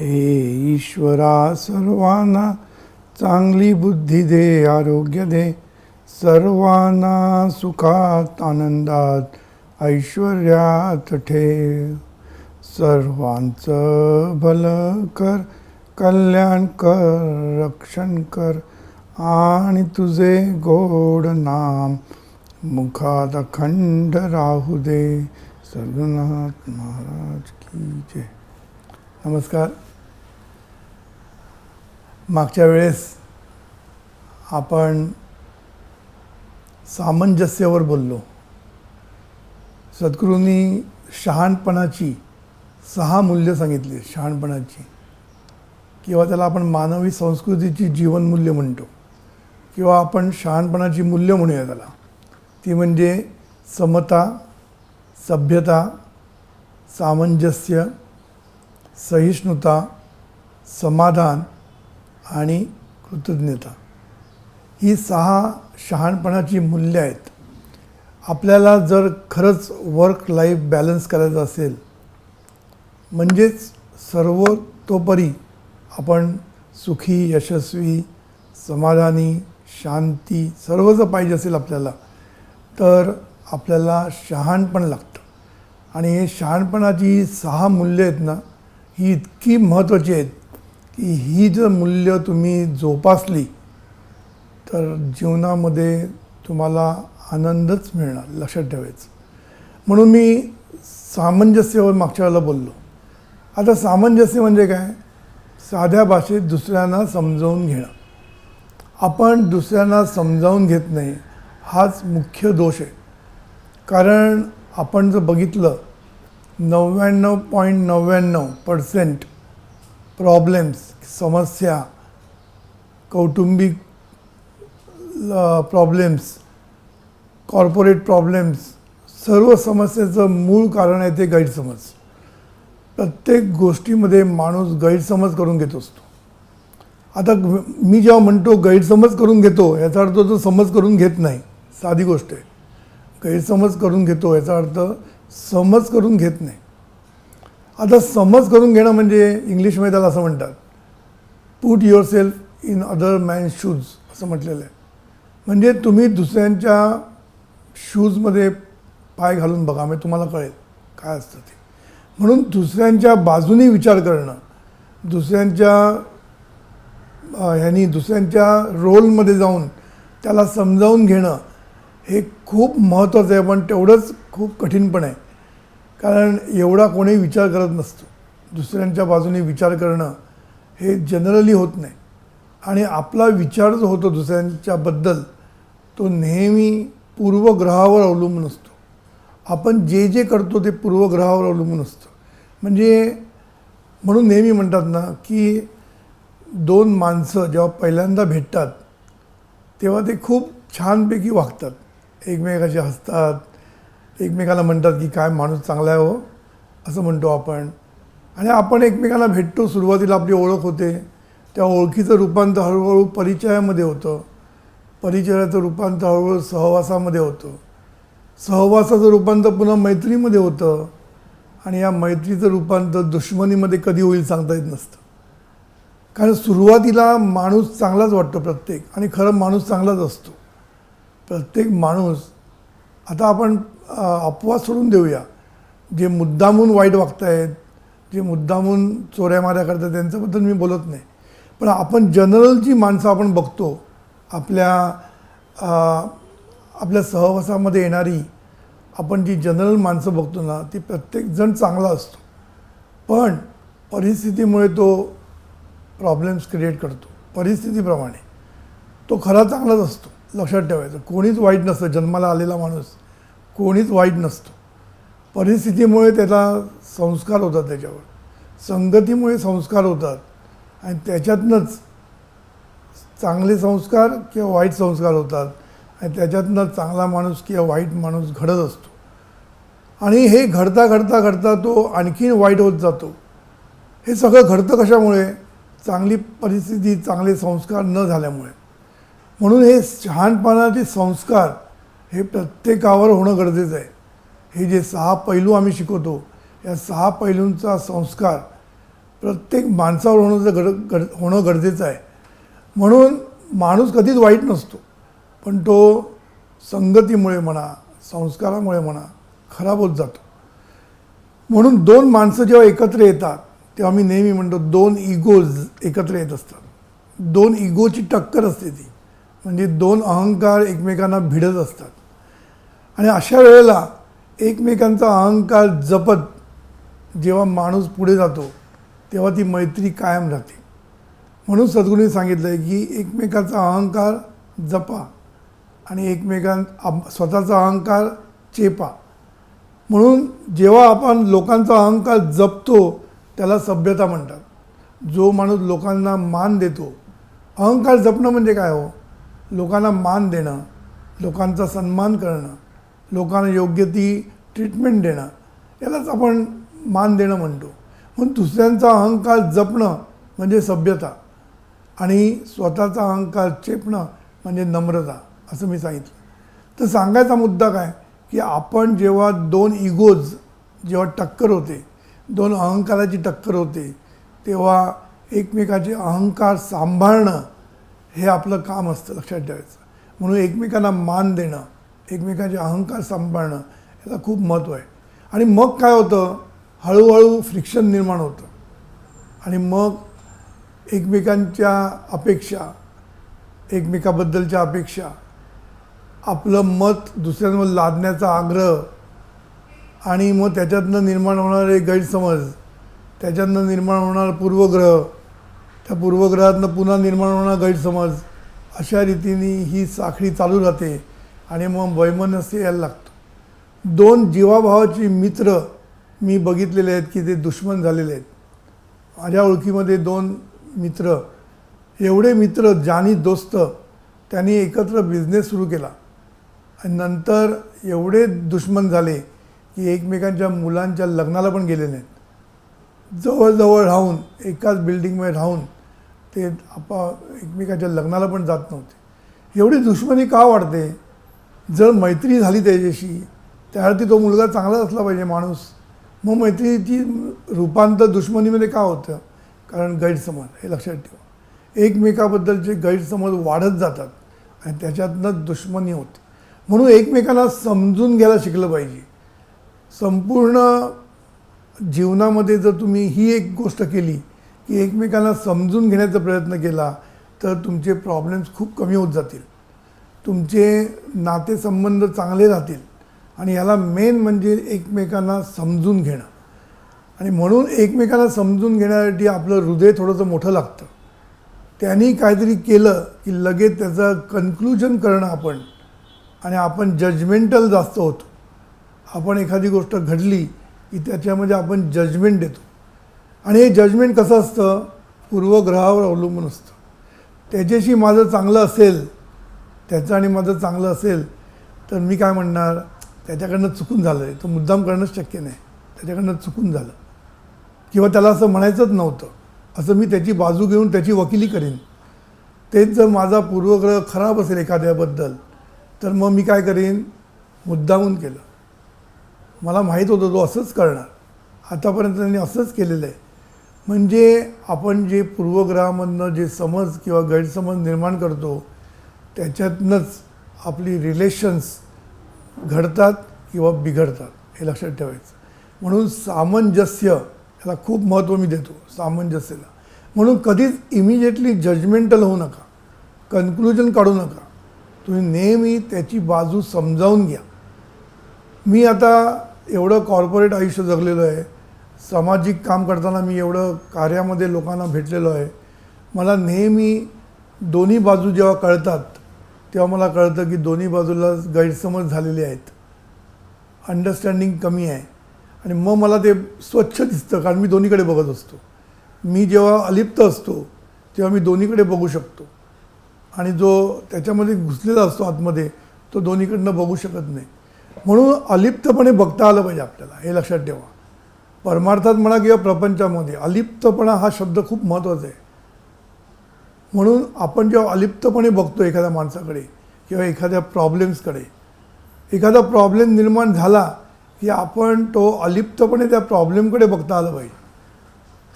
हे ईश्वरा सर्वांना चांगली बुद्धी दे, आरोग्य दे, सर्वांना सुखात आनंदात ऐश्वर्यात ठेव. सर्वांचं भलं कर, कल्याण कर, रक्षण कर आणि तुझे गोड नाम मुखात अखंड राहू दे. सद्गुरुनाथ महाराज की जय. नमस्कार. मागच्या वेळेस आपण सामंजस्यावर बोललो. सद्गुरूंनी शहाणपणाची 6 मूल्य सांगितली. शहाणपणाची किंवा त्याला आपण मानवी संस्कृतीची जीवनमूल्य म्हणतो, किंवा आपण शहाणपणाची मूल्य म्हणूया त्याला. ती म्हणजे समता, सभ्यता, सामंजस्य, सहिष्णुता, समाधान आणि कृतज्ञता. ही 6 शहाणपणाची मूल्य आहेत. आपल्याला जर खरंच वर्क लाईफ बॅलन्स करायचं असेल, म्हणजेच सर्वतोपरी आपण सुखी, यशस्वी, समाधानी, शांती सर्व जर पाहिजे असेल आपल्याला, तर आपल्याला शहाणपण लागतं. आणि हे शहाणपणाची 6 मूल्य आहेत ना, ही इतकी महत्त्वाची आहेत की ही जर मूल्य तुम्ही जोपासली तर जीवनामध्ये तुम्हाला आनंदच मिळणार. लक्षात ठेवायचं. म्हणून मी सामंजस्यावर मागच्या वेळेला बोललो. आता सामंजस्य म्हणजे काय? साध्या भाषेत दुसऱ्यांना समजावून घेणं. आपण दुसऱ्यांना समजावून घेत नाही, हाच मुख्य दोष आहे. कारण आपण जर बघितलं, 99.99% प्रॉब्लेम्स, समस्या, कौटुंबिक प्रॉब्लेम्स, कॉर्पोरेट प्रॉब्लेम्स, सर्व समस्येचं मूळ कारण आहे ते गैरसमज. प्रत्येक गोष्टीमध्ये माणूस गैरसमज करून घेत असतो. आता मी जेव्हा म्हणतो गैरसमज करून घेतो, याचा अर्थ तो समज करून घेत नाही. साधी गोष्ट आहे. गैरसमज करून घेतो याचा अर्थ समज करून घेत नाही. आता समज करून घेणं म्हणजे इंग्लिशमध्ये त्याला असं म्हणतात, put your self in other man's shoes असं म्हटलेलं आहे. म्हणजे तुम्ही दुसऱ्यांच्या शूजमध्ये पाय घालून बघा, म्हणजे तुम्हाला कळेल काय असतं ते. म्हणून दुसऱ्यांच्या बाजूनी विचार करणं, दुसऱ्यांच्या रोलमध्ये जाऊन त्याला समजावून घेणं हे खूप महत्त्वाचं आहे. पण तेवढंच खूप कठीण पण आहे. कारण एवढा कोणी विचार करत नसतो. दुसऱ्यांच्या बाजूने विचार करणं हे जनरली होत नाही. आणि आपला विचार जो होतो दुसऱ्यांच्याबद्दल, तो नेहमी पूर्वग्रहावर अवलंबून असतो. आपण जे जे करतो ते पूर्वग्रहावर अवलंबून असतं. म्हणून नेहमी म्हणतात ना की 2 माणसं जेव्हा पहिल्यांदा भेटतात तेव्हा ते खूप छानपैकी वागतात, एकमेकाशी हसतात, एकमेकाला म्हणतात की काय माणूस चांगला आहे हो, असं म्हणतो आपण. आणि आपण एकमेकांना भेटतो, सुरुवातीला आपली ओळख होते, त्या ओळखीचं रूपांतर हळूहळू परिचयामध्ये होतं, परिचयाचं रूपांतर हळूहळू सहवासामध्ये होतं, सहवासाचं रूपांतर पुन्हा मैत्रीमध्ये होतं, आणि या मैत्रीचं रूपांतर दुश्मनीमध्ये कधी होईल सांगता येत नसतं. कारण सुरुवातीला माणूस चांगलाच वाटतो प्रत्येक, आणि खरं माणूस चांगलाच असतो प्रत्येक माणूस. आता आपण अपवाद सोडून देऊया, जे मुद्दामून वाईट वागतायत, जे मुद्दामून चोऱ्या माऱ्या करतात, त्यांच्याबद्दल मी बोलत नाही. पण आपण जनरल जी माणसं आपण बघतो, आपल्या सहवासामध्ये येणारी आपण जी जनरल माणसं बघतो ना, ती प्रत्येकजण चांगला असतो. पण परिस्थितीमुळे तो प्रॉब्लेम्स क्रिएट करतो. परिस्थितीप्रमाणे तो खरा चांगलाच असतो. लक्षात ठेवायचं. कोणीच वाईट नसतं. जन्माला आलेला माणूस कोणीच वाईट नसतो. परिस्थितीमुळे त्याला संस्कार होतात, त्याच्यावर संगतीमुळे संस्कार होतात, आणि त्याच्यातनंच चांगले संस्कार किंवा वाईट संस्कार होतात, आणि त्याच्यातनं चांगला माणूस किंवा वाईट माणूस घडत असतो. आणि हे घडता घडता घडता तो आणखीन वाईट होत जातो. हे सगळं घडतं कशामुळे? चांगली परिस्थिती, चांगले संस्कार न झाल्यामुळे. म्हणून हे शहाणपणाचे संस्कार हे प्रत्येकावर होणं गरजेचं आहे. हे जे 6 पैलू आम्ही शिकवतो, या 6 पैलूंचा संस्कार प्रत्येक माणसावर होणं गरजेचं आहे. म्हणून माणूस कधीच वाईट नसतो, पण तो संगतीमुळे म्हणा, संस्कारामुळे म्हणा खराब होत जातो. म्हणून दोन माणसं जेव्हा एकत्र येतात तेव्हा मी नेहमी म्हणतो दोन इगोज एकत्र येत असतात. दोन इगोची टक्कर असते ती, म्हणजे दोन अहंकार एकमेकांना भिडत असतात. आणि अशा वेळेला एकमेकांचा अहंकार जपत जेव्हा माणूस पुढे जातो तेव्हा ती मैत्री कायम राहते. म्हणून सद्गुरूंनी सांगितलं आहे की एकमेकांचा अहंकार जपा आणि स्वतःचा अहंकार चेपा. म्हणून जेव्हा आपण लोकांचा अहंकार जपतो त्याला सभ्यता म्हणतात. जो माणूस लोकांना मान देतो, अहंकार जपणं म्हणजे काय हो, लोकांना मान देणं, लोकांचा सन्मान करणं, लोकांना योग्य ती ट्रीटमेंट देणं, यालाच आपण मान देणं म्हणतो. म्हणून दुसऱ्यांचा अहंकार जपणं म्हणजे सभ्यता आणि स्वतःचा अहंकार चेपणं म्हणजे नम्रता, असं मी सांगितलं. तर सांगायचा मुद्दा काय की आपण जेव्हा दोन इगोज जेव्हा टक्कर होते, दोन अहंकाराची टक्कर होते, तेव्हा एकमेकाचे अहंकार सांभाळणं हे आपलं काम असतं, लक्षात ठेवायचं. म्हणून एकमेकांना मान देणं, एकमेकांचे अहंकार सांभाळणं याला खूप महत्त्व आहे. आणि मग काय होतं, हळूहळू फ्रिक्शन निर्माण होतं आणि मग एकमेकांच्या अपेक्षा, एकमेकाबद्दलच्या अपेक्षा, आपलं मत दुसऱ्यांवर लादण्याचा आग्रह आणि मग त्याच्यातनं निर्माण होणारे गैरसमज, त्याच्यातनं निर्माण होणारा पूर्वग्रह, त्या पूर्वग्रहातनं पुन्हा निर्माण होणारा गैरसमज, अशा रीतीने ही साखळी चालू राहते आणि मग वैमनस्य यायला लागतं. दोन जीवाभावाची मित्र मी बघितलेले आहेत की ते दुश्मन झालेले आहेत. माझ्या ओळखीमध्ये दोन मित्र, एवढे मित्र जानी दोस्त, त्यांनी एकत्र बिझनेस सुरू केला आणि नंतर एवढे दुश्मन झाले की एकमेकांच्या मुलांच्या लग्नाला पण गेले नाहीत. जवळजवळ राहून, एकाच बिल्डिंगमध्ये राहून ते एकमेकांच्या लग्नाला पण जात नव्हते. एवढी दुश्मनी का वाढते? जर मैत्री झाली त्याच्याशी, त्यासाठी तो मुलगा चांगला असला पाहिजे माणूस, मग मैत्रीची रूपांतर दुश्मनीमध्ये का होतं? कारण गैरसमज, हे लक्षात ठेवा. एकमेकाबद्दलचे गैरसमज वाढत जातात आणि त्याच्यातनं दुश्मनी होते. म्हणून एकमेकांना समजून घ्यायला शिकलं पाहिजे. संपूर्ण जीवनामध्ये जर तुम्ही ही एक गोष्ट केली की एकमेकांना समजून घेण्याचा प्रयत्न केला तर तुमचे प्रॉब्लेम्स खूप कमी होत जातील, तुमचे नातेसंबंध चांगले राहतील. आणि याला मेन म्हणजे एकमेकांना समजून घेणं. आणि म्हणून एकमेकांना समजून घेण्यासाठी आपलं हृदय थोडंसं मोठं लागतं. त्यांनी काहीतरी केलं की लगेच त्याचं कन्क्लुजन करणं आपण आपण जजमेंटल जास्त होतो. आपण एखादी गोष्ट घडली की त्याच्यामध्ये आपण जजमेंट देतो आणि हे जजमेंट कसं असतं, पूर्वग्रहावर अवलंबून असतं. त्याच्याशी माझं चांगलं असेल, त्याचं आणि माझं चांगलं असेल तर मी काय म्हणणार, त्याच्याकडनं चुकून झालं आहे, तो मुद्दाम करणंच शक्य नाही, त्याच्याकडनं चुकून झालं, किंवा त्याला असं म्हणायचंच नव्हतं, असं मी त्याची बाजू घेऊन त्याची वकिली करीन. तेच जर माझा पूर्वग्रह खराब असेल एखाद्याबद्दल तर मग मी काय करीन, मुद्दामून केलं, मला माहीत होतं तो असंच करणार, आतापर्यंत त्यांनी असंच केलेलं आहे. म्हणजे आपण जे पूर्वग्रहामधनं जे समज किंवा गैरसमज निर्माण करतो त्याच्यातनंच आपली रिलेशन्स घडतात किंवा बिघडतात, हे लक्षात ठेवायचं. म्हणून सामंजस्य याला खूप महत्त्व मी देतो, सामंजस्याला. म्हणून कधीच इमिजिएटली जजमेंटल होऊ नका, कन्क्लुजन काढू नका. तुम्ही नेहमी त्याची बाजू समजावून घ्या. मी आता एवढं कॉर्पोरेट आयुष्य जगलेलो आहे, सामाजिक काम करताना मी एवढं कार्यामध्ये लोकांना भेटलेलो आहे. मला नेहमी दोन्ही बाजू जेव्हा कळतात तेव्हा मला कळतं की दोन्ही बाजूला गैरसमज झालेले आहेत, अंडरस्टँडिंग कमी आहे. आणि मग मला ते स्वच्छ दिसतं, कारण मी दोन्हीकडे बघत असतो. मी जेव्हा अलिप्त असतो तेव्हा मी दोन्हीकडे बघू शकतो आणि जो त्याच्यामध्ये घुसलेला असतो आतमध्ये तो दोन्हीकडनं बघू शकत नाही. म्हणून अलिप्तपणे बघता आलं पाहिजे आपल्याला, हे लक्षात ठेवा. परमार्थात म्हणा किंवा प्रपंचामध्ये अलिप्तपणा हा शब्द खूप महत्त्वाचा आहे. म्हणून आपण जेव्हा अलिप्तपणे बघतो एखाद्या माणसाकडे किंवा एखाद्या प्रॉब्लेम्सकडे, एखादा प्रॉब्लेम निर्माण झाला की आपण तो अलिप्तपणे त्या प्रॉब्लेमकडे बघता आलं पाहिजे.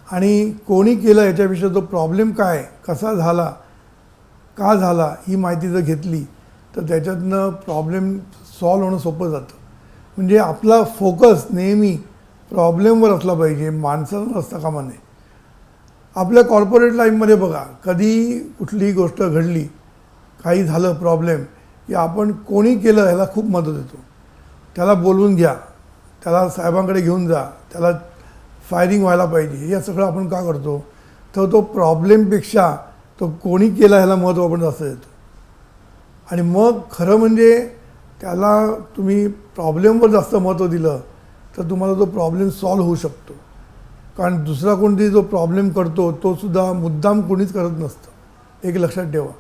आणि कोणी केलं याच्यापेक्षा जो प्रॉब्लेम काय, कसा झाला, का झाला, ही माहिती जर घेतली तर त्याच्यातनं प्रॉब्लेम सॉल्व होणं सोपं जातं. म्हणजे आपला फोकस नेहमी प्रॉब्लेमवर असला पाहिजे, माणसांवर असता कामा नये. आपल्या कॉर्पोरेट लाईफमध्ये बघा, कधी कुठलीही गोष्ट घडली, काही झालं प्रॉब्लेम, की आपण कोणी केलं ह्याला खूप मदत देतो. त्याला बोलवून घ्या, त्याला साहेबांकडे घेऊन जा, त्याला फायरिंग व्हायला पाहिजे, हे सगळं आपण का करतो? तर तो प्रॉब्लेमपेक्षा तो कोणी केला ह्याला महत्त्व आपण जास्त देतो. आणि मग खरं म्हणजे त्याला तुम्ही प्रॉब्लेमवर जास्त महत्त्व दिलं तर तुम्हाला तो प्रॉब्लेम सॉल्व होऊ शकतो. कारण दुसरा कोणतरी जो प्रॉब्लेम करतो तो सुद्धा मुद्दाम कोणीच करत नसतं. एक लक्षात ठेवा,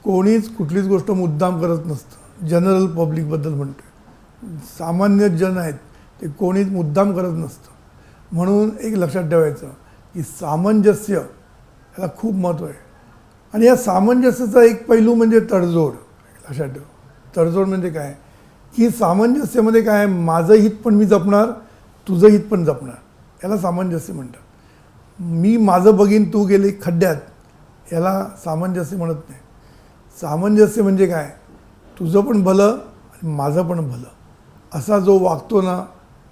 कोणीच कुठलीच गोष्ट मुद्दाम करत नसतं. जनरल पब्लिकबद्दल म्हणतो, सामान्य जन आहेत ते कोणीच मुद्दाम करत नसतं. म्हणून एक लक्षात ठेवायचं की सामंजस्य याला खूप महत्त्व आहे. आणि या सामंजस्याचा एक पैलू म्हणजे तडजोड. लक्षात ठेवा, तडजोड म्हणजे काय, की सामंजस्यामध्ये काय आहे, माझं हित पण मी जपणार, तुझं हित पण जपणार, याला सामंजस्य म्हणतात. मी माझं बघीन, तू गेली खड्ड्यात, याला सामंजस्य म्हणत नाही. सामंजस्य म्हणजे काय, तुझं पण भलं आणि माझं पण भलं, असा जो वागतो ना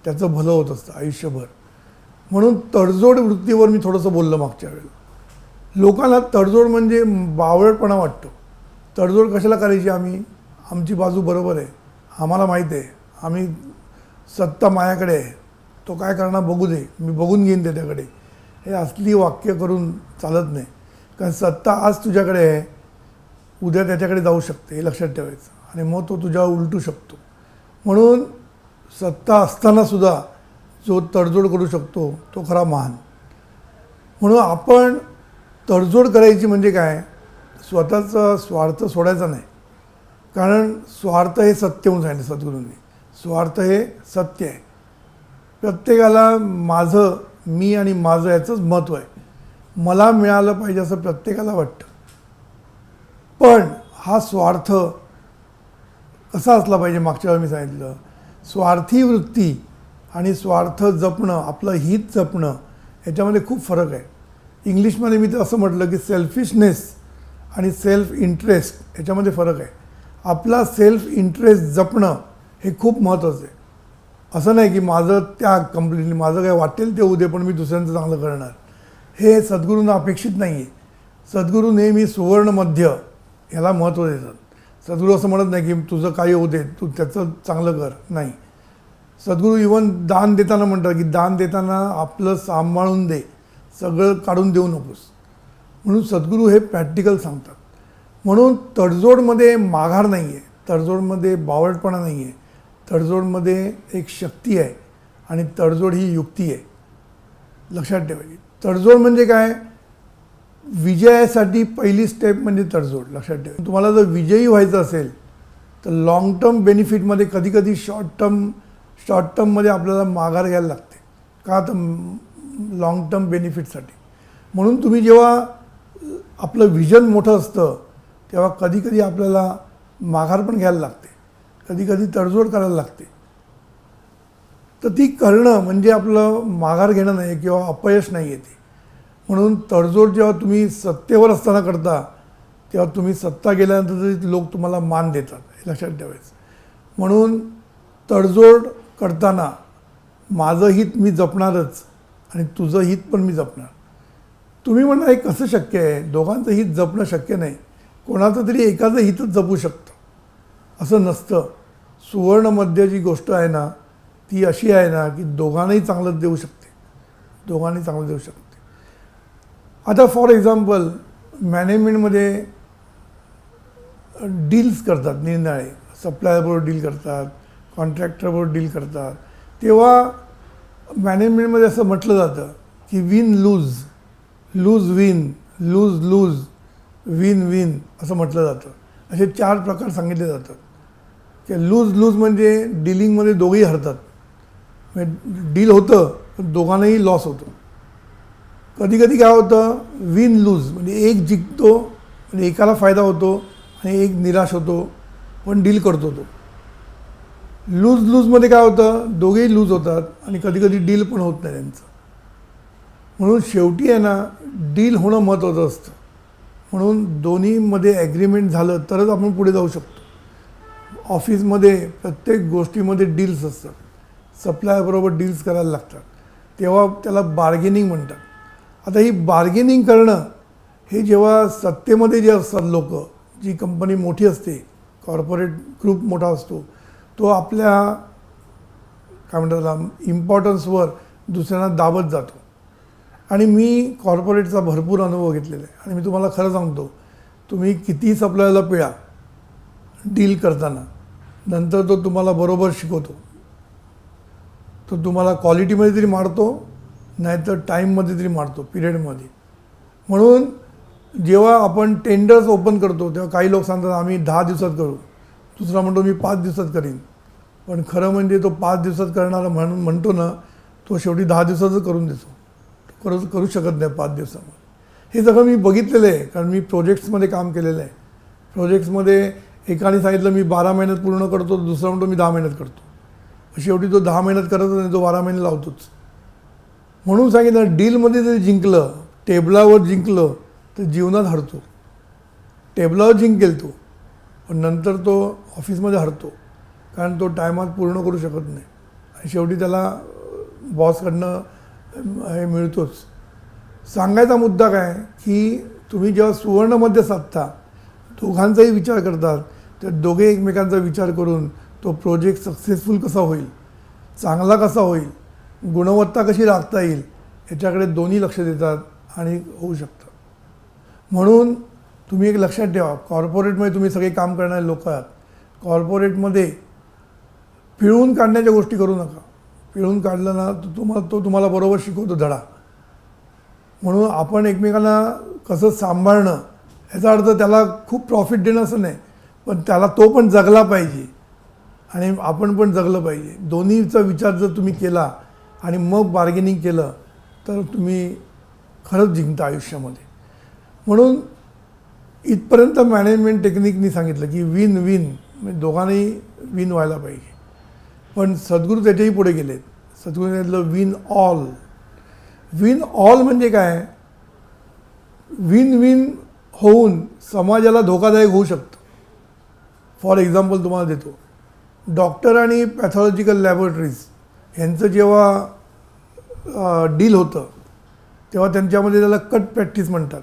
त्याचं भलं होत असतं आयुष्यभर. म्हणून तडजोड वृत्तीवर मी थोडंसं बोललं मागच्या वेळेला. लोकांना तडजोड म्हणजे बावळटपणा वाटतो. तडजोड कशाला करायची, आमची बाजू बरोबर आहे, आम्हाला माहीत आहे, आम्ही सत्ता माझ्याकडे आहे, तो काय करणार बघू दे, मी बघून घेईन त्याच्याकडे. हे असली वाक्य करून चालत नाही. कारण सत्ता आज तुझ्याकडे आहे, उद्या त्याच्याकडे जाऊ शकते, हे लक्षात ठेवायचं. आणि मग तो तुझ्यावर उलटू शकतो. म्हणून सत्ता असतानासुद्धा जो तडजोड करू शकतो तो खरा महान. म्हणून आपण तडजोड करायची म्हणजे काय, स्वतःचा स्वार्थ सोडायचा नाही. कारण स्वार्थ हे सत्य म्हणून सांगितलं सद्गुरूंनी. स्वार्थ हे सत्य आहे. प्रत्येकाला माझं, मी आणि माझं याचंच महत्त्व आहे. मला मिळालं पाहिजे असं प्रत्येकाला वाटतं. पण हा स्वार्थ कसा असला पाहिजे, मागच्या वेळेला मी सांगितलं, स्वार्थी वृत्ती आणि स्वार्थ जपणं, आपलं हित जपणं, याच्यामध्ये खूप फरक आहे. इंग्लिशमध्ये मी तर असं म्हटलं की सेल्फिशनेस आणि सेल्फ इंटरेस्ट याच्यामध्ये फरक आहे. आपला सेल्फ इंटरेस्ट जपणं हे खूप महत्त्वाचं आहे. असं नाही की माझं त्याग कम्प्लिटली, माझं काय वाटेल ते उद्या पण मी दुसऱ्यांचं चांगलं करणार, हे सद्गुरूंना अपेक्षित नाही आहे. सद्गुरू नेहमी सुवर्ण मध्य याला महत्त्व देतात. सद्गुरू असं म्हणत नाही की तुझं काही होऊ दे, तू त्याचं चांगलं कर, नाही. सद्गुरू इवन दान देताना म्हणतात की दान देताना आपलं सांभाळून दे, सगळं काढून देऊ नकोस. म्हणून सद्गुरू हे प्रॅक्टिकल सांगतात. म्हणून तडजोडमध्ये माघार नाही आहे, तडजोडमध्ये बावळटपणा नाही आहे, तडजोडमध्ये एक शक्ती आहे आणि तडजोड ही युक्ती आहे. लक्षात ठेवायची. तडजोड म्हणजे काय, विजयासाठी पहिली स्टेप म्हणजे तडजोड. लक्षात ठेवा. तुम्हाला जर विजयी व्हायचं असेल तर लाँग टर्म बेनिफिटमध्ये कधीकधी शॉर्ट टर्ममध्ये आपल्याला माघार घ्यायला लागते. का, तर लाँग टर्म बेनिफिटसाठी. म्हणून तुम्ही जेव्हा आपलं विजन मोठं असतं तेव्हा कधीकधी आपल्याला माघार पण घ्यायला लागते, कधीकधी तडजोड करायला लागते. तर ती करणं म्हणजे आपलं माघार घेणं नाही किंवा अपयश नाही येते. म्हणून तडजोड जेव्हा तुम्ही सत्तेवर असताना करता तेव्हा तुम्ही सत्ता गेल्यानंतर तरी लोक तुम्हाला मान देतात, हे लक्षात ठेवायचं. म्हणून तडजोड करताना माझं हित मी जपणारच आणि तुझं हित पण मी जपणार. तुम्ही म्हणा हे कसं शक्य आहे, दोघांचं हित जपणं शक्य नाही, कोणाचं तरी एकाचं हितच जपू शकतं, असं नसतं. सुवर्णमध्य जी गोष्ट आहे ना ती अशी आहे ना की दोघांनाही चांगलं देऊ शकते, दोघांनी चांगलं देऊ शकते. आता फॉर एक्झाम्पल मॅनेजमेंटमध्ये डील्स करतात निरनिराळे, सप्लायरबरोबर डील करतात, कॉन्ट्रॅक्टरबरोबर डील करतात. तेव्हा मॅनेजमेंटमध्ये असं म्हटलं जातं की win lose, lose win, lose lose, win win असं म्हटलं जातं. असे 4 प्रकार सांगितले जातात. की लूज लूज म्हणजे डीलिंगमध्ये दोघेही हरतात, म्हणजे डील होतं पण दोघांनाही लॉस होतो. कधी कधी काय होतं, विन लूज म्हणजे एक जिंकतो म्हणजे एकाला फायदा होतो आणि एक निराश होतो पण डील करतो तो. लूज लूजमध्ये काय होतं, दोघेही लूज होतात आणि कधी कधी डील पण होत नाही त्यांचं. म्हणून शेवटी आहे ना डील होणं महत्त्वाचं असतं. म्हणून दोन्हीमध्ये ॲग्रीमेंट झालं तरच आपण पुढे जाऊ शकतो. ऑफिसमध्ये प्रत्येक गोष्टीमध्ये डील्स असतात, सप्लायरबरोबर डील्स करायला लागतात, तेव्हा त्याला बार्गेनिंग म्हणतात. आता ही बार्गेनिंग करणं हे जेव्हा सत्तेमध्ये जे असतात लोक, जी कंपनी मोठी असते, कॉर्पोरेट ग्रुप मोठा असतो, तो आपल्या काय म्हणतात त्याला इम्पॉर्टन्सवर दुसऱ्यांना दाबत जातो. आणि मी कॉर्पोरेटचा भरपूर अनुभव घेतलेला आहे आणि मी तुम्हाला खरं सांगतो, तुम्ही किती सप्लायरला पिळा डील करताना, नंतर तो तुम्हाला बरोबर शिकवतो. तो तुम्हाला क्वालिटीमध्ये तरी मारतो, नाहीतर टाईममध्ये तरी मारतो, पिरियडमध्ये. म्हणून जेव्हा आपण टेंडर्स ओपन करतो तेव्हा काही लोक सांगतात आम्ही 10 दिवसात करू, दुसरा म्हणतो मी 5 दिवसात करीन. पण खरं म्हणजे तो 5 दिवसात करणारा म्हणतो ना, तो शेवटी 10 दिवसाचं करून देतो, करू शकत नाही 5 दिवसामध्ये. हे सगळं मी बघितलेलं आहे, कारण मी प्रोजेक्ट्समध्ये काम केलेलं आहे. प्रोजेक्ट्समध्ये एकाने सांगितलं मी 12 महिन्यात पूर्ण करतो, दुसरा म्हणतो मी 10 महिन्यात करतो. शेवटी तो 10 महिन्यात करतच नाही, तो 12 महिने लावतोच. म्हणून सांगितलं डीलमध्ये जर जिंकलं, टेबलावर जिंकलं तर जीवनात हरतो. टेबलावर जिंकेल तो, पण नंतर तो ऑफिसमध्ये हरतो, कारण तो टायमात पूर्ण करू शकत नाही आणि शेवटी त्याला बॉसकडनं हे मिळतोच. सांगायचा मुद्दा काय की तुम्ही जेव्हा सुवर्णमध्ये साधता, दोघांचाही विचार करतात, तर दोघे एकमेकांचा विचार करून तो प्रोजेक्ट सक्सेसफुल कसा होईल, चांगला कसा होईल, गुणवत्ता कशी राखता येईल, याच्याकडे दोन्ही लक्ष देतात आणि होऊ शकतं. म्हणून तुम्ही एक लक्षात ठेवा, कॉर्पोरेटमध्ये तुम्ही सगळे काम करणारे लोक आहात. कॉर्पोरेटमध्ये पिळून काढण्याच्या गोष्टी करू नका. पिळून काढलं ना तो तुम्हाला बरोबर शिकवतो धडा. म्हणून आपण एकमेकांना कसं सांभाळणं, याचा अर्थ त्याला खूप प्रॉफिट देणं असं नाही, पण त्याला तो पण जगला पाहिजे आणि आपण पण जगलं पाहिजे. दोन्हीचा विचार जर तुम्ही केला आणि मग बार्गेनिंग केलं तर तुम्ही खरंच जिंकता आयुष्यामध्ये. म्हणून इथपर्यंत मॅनेजमेंट टेक्निकनी सांगितलं की विन विन, म्हणजे दोघांनाही विन व्हायला पाहिजे. पण सद्गुरू त्याच्याही पुढे गेलेत. सद्गुरूने सांगितलं विन ऑल. विन ऑल म्हणजे काय, विन विन होऊन समाजाला धोकादायक होऊ शकतं. फॉर एक्झाम्पल तुम्हाला देतो, डॉक्टर आणि पॅथॉलॉजिकल लॅबोरेटरीज यांचं जेव्हा डील होतं तेव्हा त्यांच्यामध्ये त्याला कट प्रॅक्टिस म्हणतात.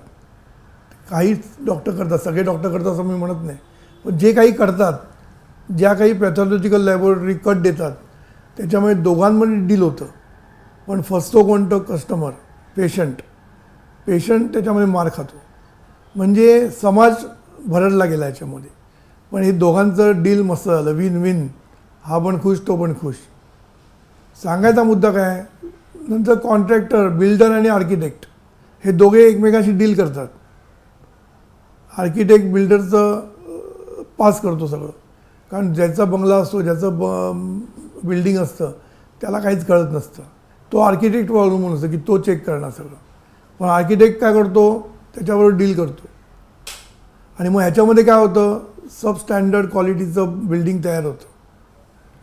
काहीच डॉक्टर करतात, सगळे डॉक्टर करतात असं मी म्हणत नाही, पण जे काही करतात, ज्या काही पॅथॉलॉजिकल लॅबोरेटरी कट देतात, त्याच्यामुळे दोघांमध्ये डील होतं. पण फसतो कोणतं, कस्टमर, पेशंट त्याच्यामध्ये मार खातो. म्हणजे समाज भरडला गेला याच्यामध्ये. पण हे दोघांचं डील मस्त झालं, विन विन. हा पण खुश, तो पण खुश. सांगायचा मुद्दा काय, नंतर कॉन्ट्रॅक्टर, बिल्डर आणि आर्किटेक्ट हे दोघे एकमेकांशी डील करतात. आर्किटेक्ट बिल्डरचं पास करतो सगळं, कारण ज्याचा बंगला असतो, ज्याचं बिल्डिंग असतं, त्याला काहीच कळत नसतं. तो आर्किटेक्टवर अवलंबून असतं की तो चेक करणार सगळं. पण आर्किटेक्ट काय करतो, त्याच्याबरोबर डील करतो. आणि मग ह्याच्यामध्ये काय होतं, सब स्टँडर्ड क्वालिटीचं बिल्डिंग तयार होतं.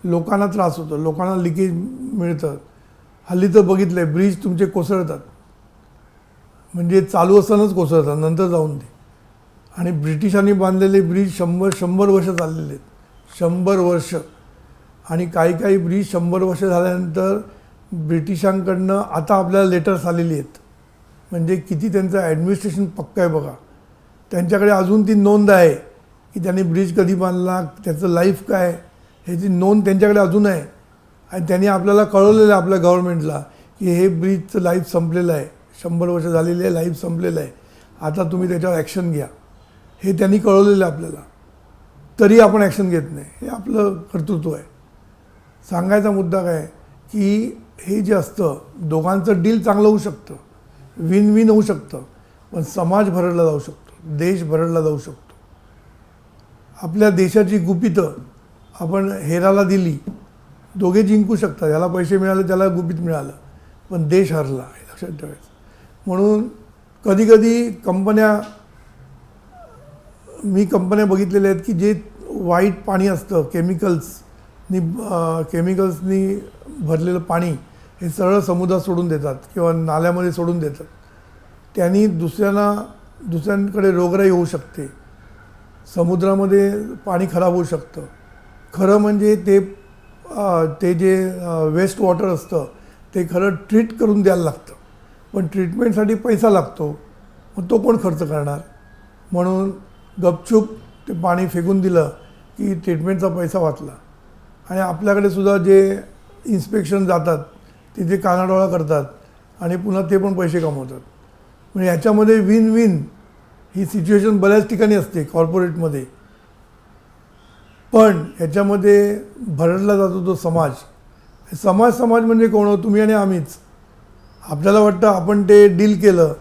लोकांना त्रास होतो, लोकांना लिकेज मिळतं. हल्ली तर बघितलं आहे, ब्रिज तुमचे कोसळतात, म्हणजे चालू असतानाच कोसळतात, नंतर जाऊन दे. आणि ब्रिटिशांनी बांधलेले ब्रिज 100 वर्ष चाललेले आहेत, 100 वर्ष. आणि काही ब्रिज 100 वर्ष झाल्यानंतर ब्रिटिशांकडनं आता आपल्याला लेटर्स आलेली आहेत. म्हणजे किती त्यांचं ॲडमिनिस्ट्रेशन पक्कं आहे बघा. त्यांच्याकडे अजून ती नोंद आहे की त्यांनी ब्रिज कधी बांधला, त्याचं लाईफ काय, ह्याची नोंद त्यांच्याकडे अजून आहे. आणि त्यांनी आपल्याला कळवलेलं आहे, आपल्या गव्हर्नमेंटला, की हे ब्रिजचं लाईफ संपलेलं आहे, 100 वर्ष झालेली आहे, लाईफ संपलेलं आहे, आता तुम्ही त्याच्यावर ॲक्शन घ्या. हे त्यांनी कळवलेलं आहे आपल्याला, तरी आपण ॲक्शन घेत नाही. हे आपलं कर्तृत्व आहे. सांगायचा मुद्दा काय की हे जे असतं, दोघांचं डील चांगलं होऊ शकतं, विन विन होऊ शकतं, पण समाज भरडला जाऊ शकतो, देश भरडला जाऊ शकतो. आपल्या देशाची गुपितं आपण हेराला दिली, दोघे जिंकू शकतात. याला पैसे मिळाले, त्याला गुपित मिळालं, पण देश हरला, हे लक्षात ठेवायचं. म्हणून कधीकधी मी कंपन्या बघितलेल्या आहेत की जे वाईट पाणी असतं, केमिकल्सनी भरलेलं पाणी, हे सरळ समुद्रात सोडून देतात किंवा नाल्यामध्ये सोडून देतात. त्यांनी दुसऱ्यांकडे रोगराई होऊ शकते. समुद्रामध्ये पाणी खराब होऊ शकतं. खरं म्हणजे ते जे वेस्ट वॉटर असतं ते खरं ट्रीट करून द्यायला लागतं, पण ट्रीटमेंटसाठी पैसा लागतो. मग तो कोण खर्च करणार? म्हणून गपचूप ते पाणी फेकून दिलं की ट्रीटमेंटचा पैसा वाचला. आणि आपल्याकडे सुद्धा जे इन्स्पेक्शन जातात तिथे कानाडोळा करतात आणि पुन्हा ते पण पैसे कमवतात. म्हणजे ह्याच्यामध्ये विन विन ही सिच्युएशन बऱ्याच ठिकाणी असते कॉर्पोरेटमध्ये. पण ह्याच्यामध्ये भरडला जातो तो समाज. समाज म्हणजे कोण? तुम्ही आणि आम्हीच. आपल्याला वाटतं आपण ते डील केलं.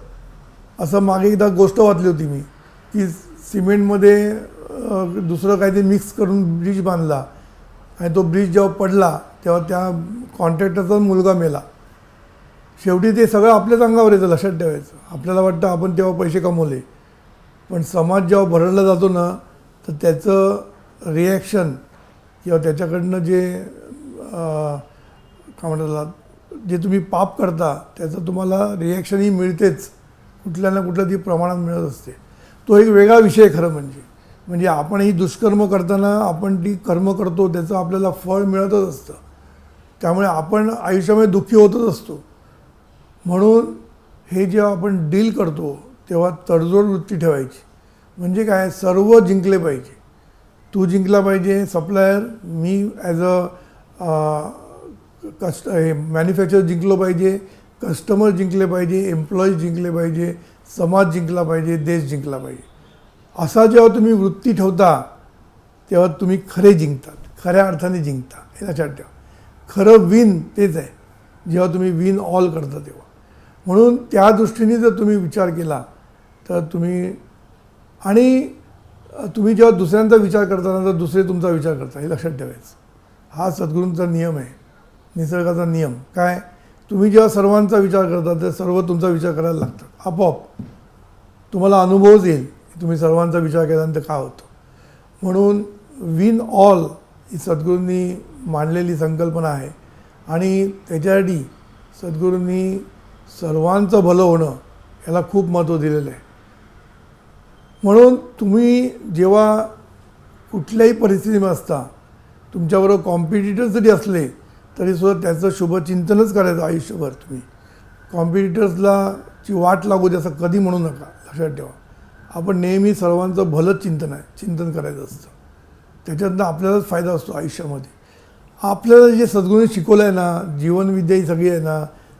असं मागे एकदा गोष्ट वाचली होती मी की सिमेंटमध्ये दुसरं काहीतरी मिक्स करून ब्रिज बांधला आणि तो ब्रिज जेव्हा पडला तेव्हा त्या कॉन्ट्रॅक्टरचा मुलगा मेला. शेवटी ते सगळं आपल्याच अंगावर येतं, लक्षात ठेवायचं. आपल्याला वाटतं आपण तेव्हा पैसे कमवले, पण समाज जेव्हा भरडला जातो ना तर त्याचं रिॲक्शन किंवा त्याच्याकडनं जे काय म्हणतात जे तुम्ही पाप करता त्याचं तुम्हाला रिॲक्शनही मिळतेच, कुठल्या ना कुठल्या ती प्रमाणात मिळत असते. तो एक वेगळा विषय खरं म्हणजे आपण ही दुष्कर्म करताना आपण ती कर्म करतो त्याचं आपल्याला फळ मिळतच असतं. त्यामुळे आपण आयुष्यामध्ये दुःखी होतच असतो. म्हणून हे जेव्हा आपण डील करतो तेव्हा तडजोड वृत्ती ठेवायची. म्हणजे काय? सर्व जिंकले पाहिजे. तू जिंकला पाहिजे सप्लायर, मी ॲज हे मॅन्युफॅक्चर जिंकलो पाहिजे, कस्टमर जिंकले पाहिजे, एम्प्लॉईज जिंकले पाहिजे, समाज जिंकला पाहिजे, देश जिंकला पाहिजे. असा जेव्हा तुम्ही वृत्ती ठेवता तेव्हा तुम्ही खरे जिंकतात, खऱ्या अर्थाने जिंकता. हे लक्षात ठेवा. खरं विन तेच आहे जेव्हा तुम्ही विन ऑल करता तेव्हा. म्हणून त्या दृष्टीने जर तुम्ही विचार केला तर तुम्ही जेव्हा दुसऱ्यांचा विचार करताना तर दुसरे तुमचा विचार करता, हे लक्षात ठेवायचं. हा सद्गुरूंचा नियम आहे, निसर्गाचा नियम. काय? तुम्ही जेव्हा सर्वांचा विचार करता तर सर्व तुमचा विचार करायला लागतात. आपोआप तुम्हाला अनुभवच येईल की तुम्ही सर्वांचा विचार केल्यानंतर काय होतं. म्हणून विन ऑल ही सद्गुरूंनी मांडलेली संकल्पना आहे आणि त्याच्यासाठी सद्गुरूंनी सर्वांचं भलं होणं याला खूप महत्त्व दिलेलं आहे. म्हणून तुम्ही जेव्हा कुठल्याही परिस्थितीमध्ये असता, तुमच्याबरोबर कॉम्पिटिटर जरी असले तरीसुद्धा त्याचं शुभचिंतनच करायचं आयुष्यभर. तुम्ही कॉम्पिटिटर्सला ची वाट लागू द्या असं कधी म्हणू नका, लक्षात ठेवा. आपण नेहमी सर्वांचं भलंच चिंतन करायचं असतं. त्याच्यातनं आपल्यालाच फायदा असतो आयुष्यामध्ये. आपल्याला जे सद्गुरूंनी शिकवलं आहे ना, जीवनविद्या ही सगळी आहे ना,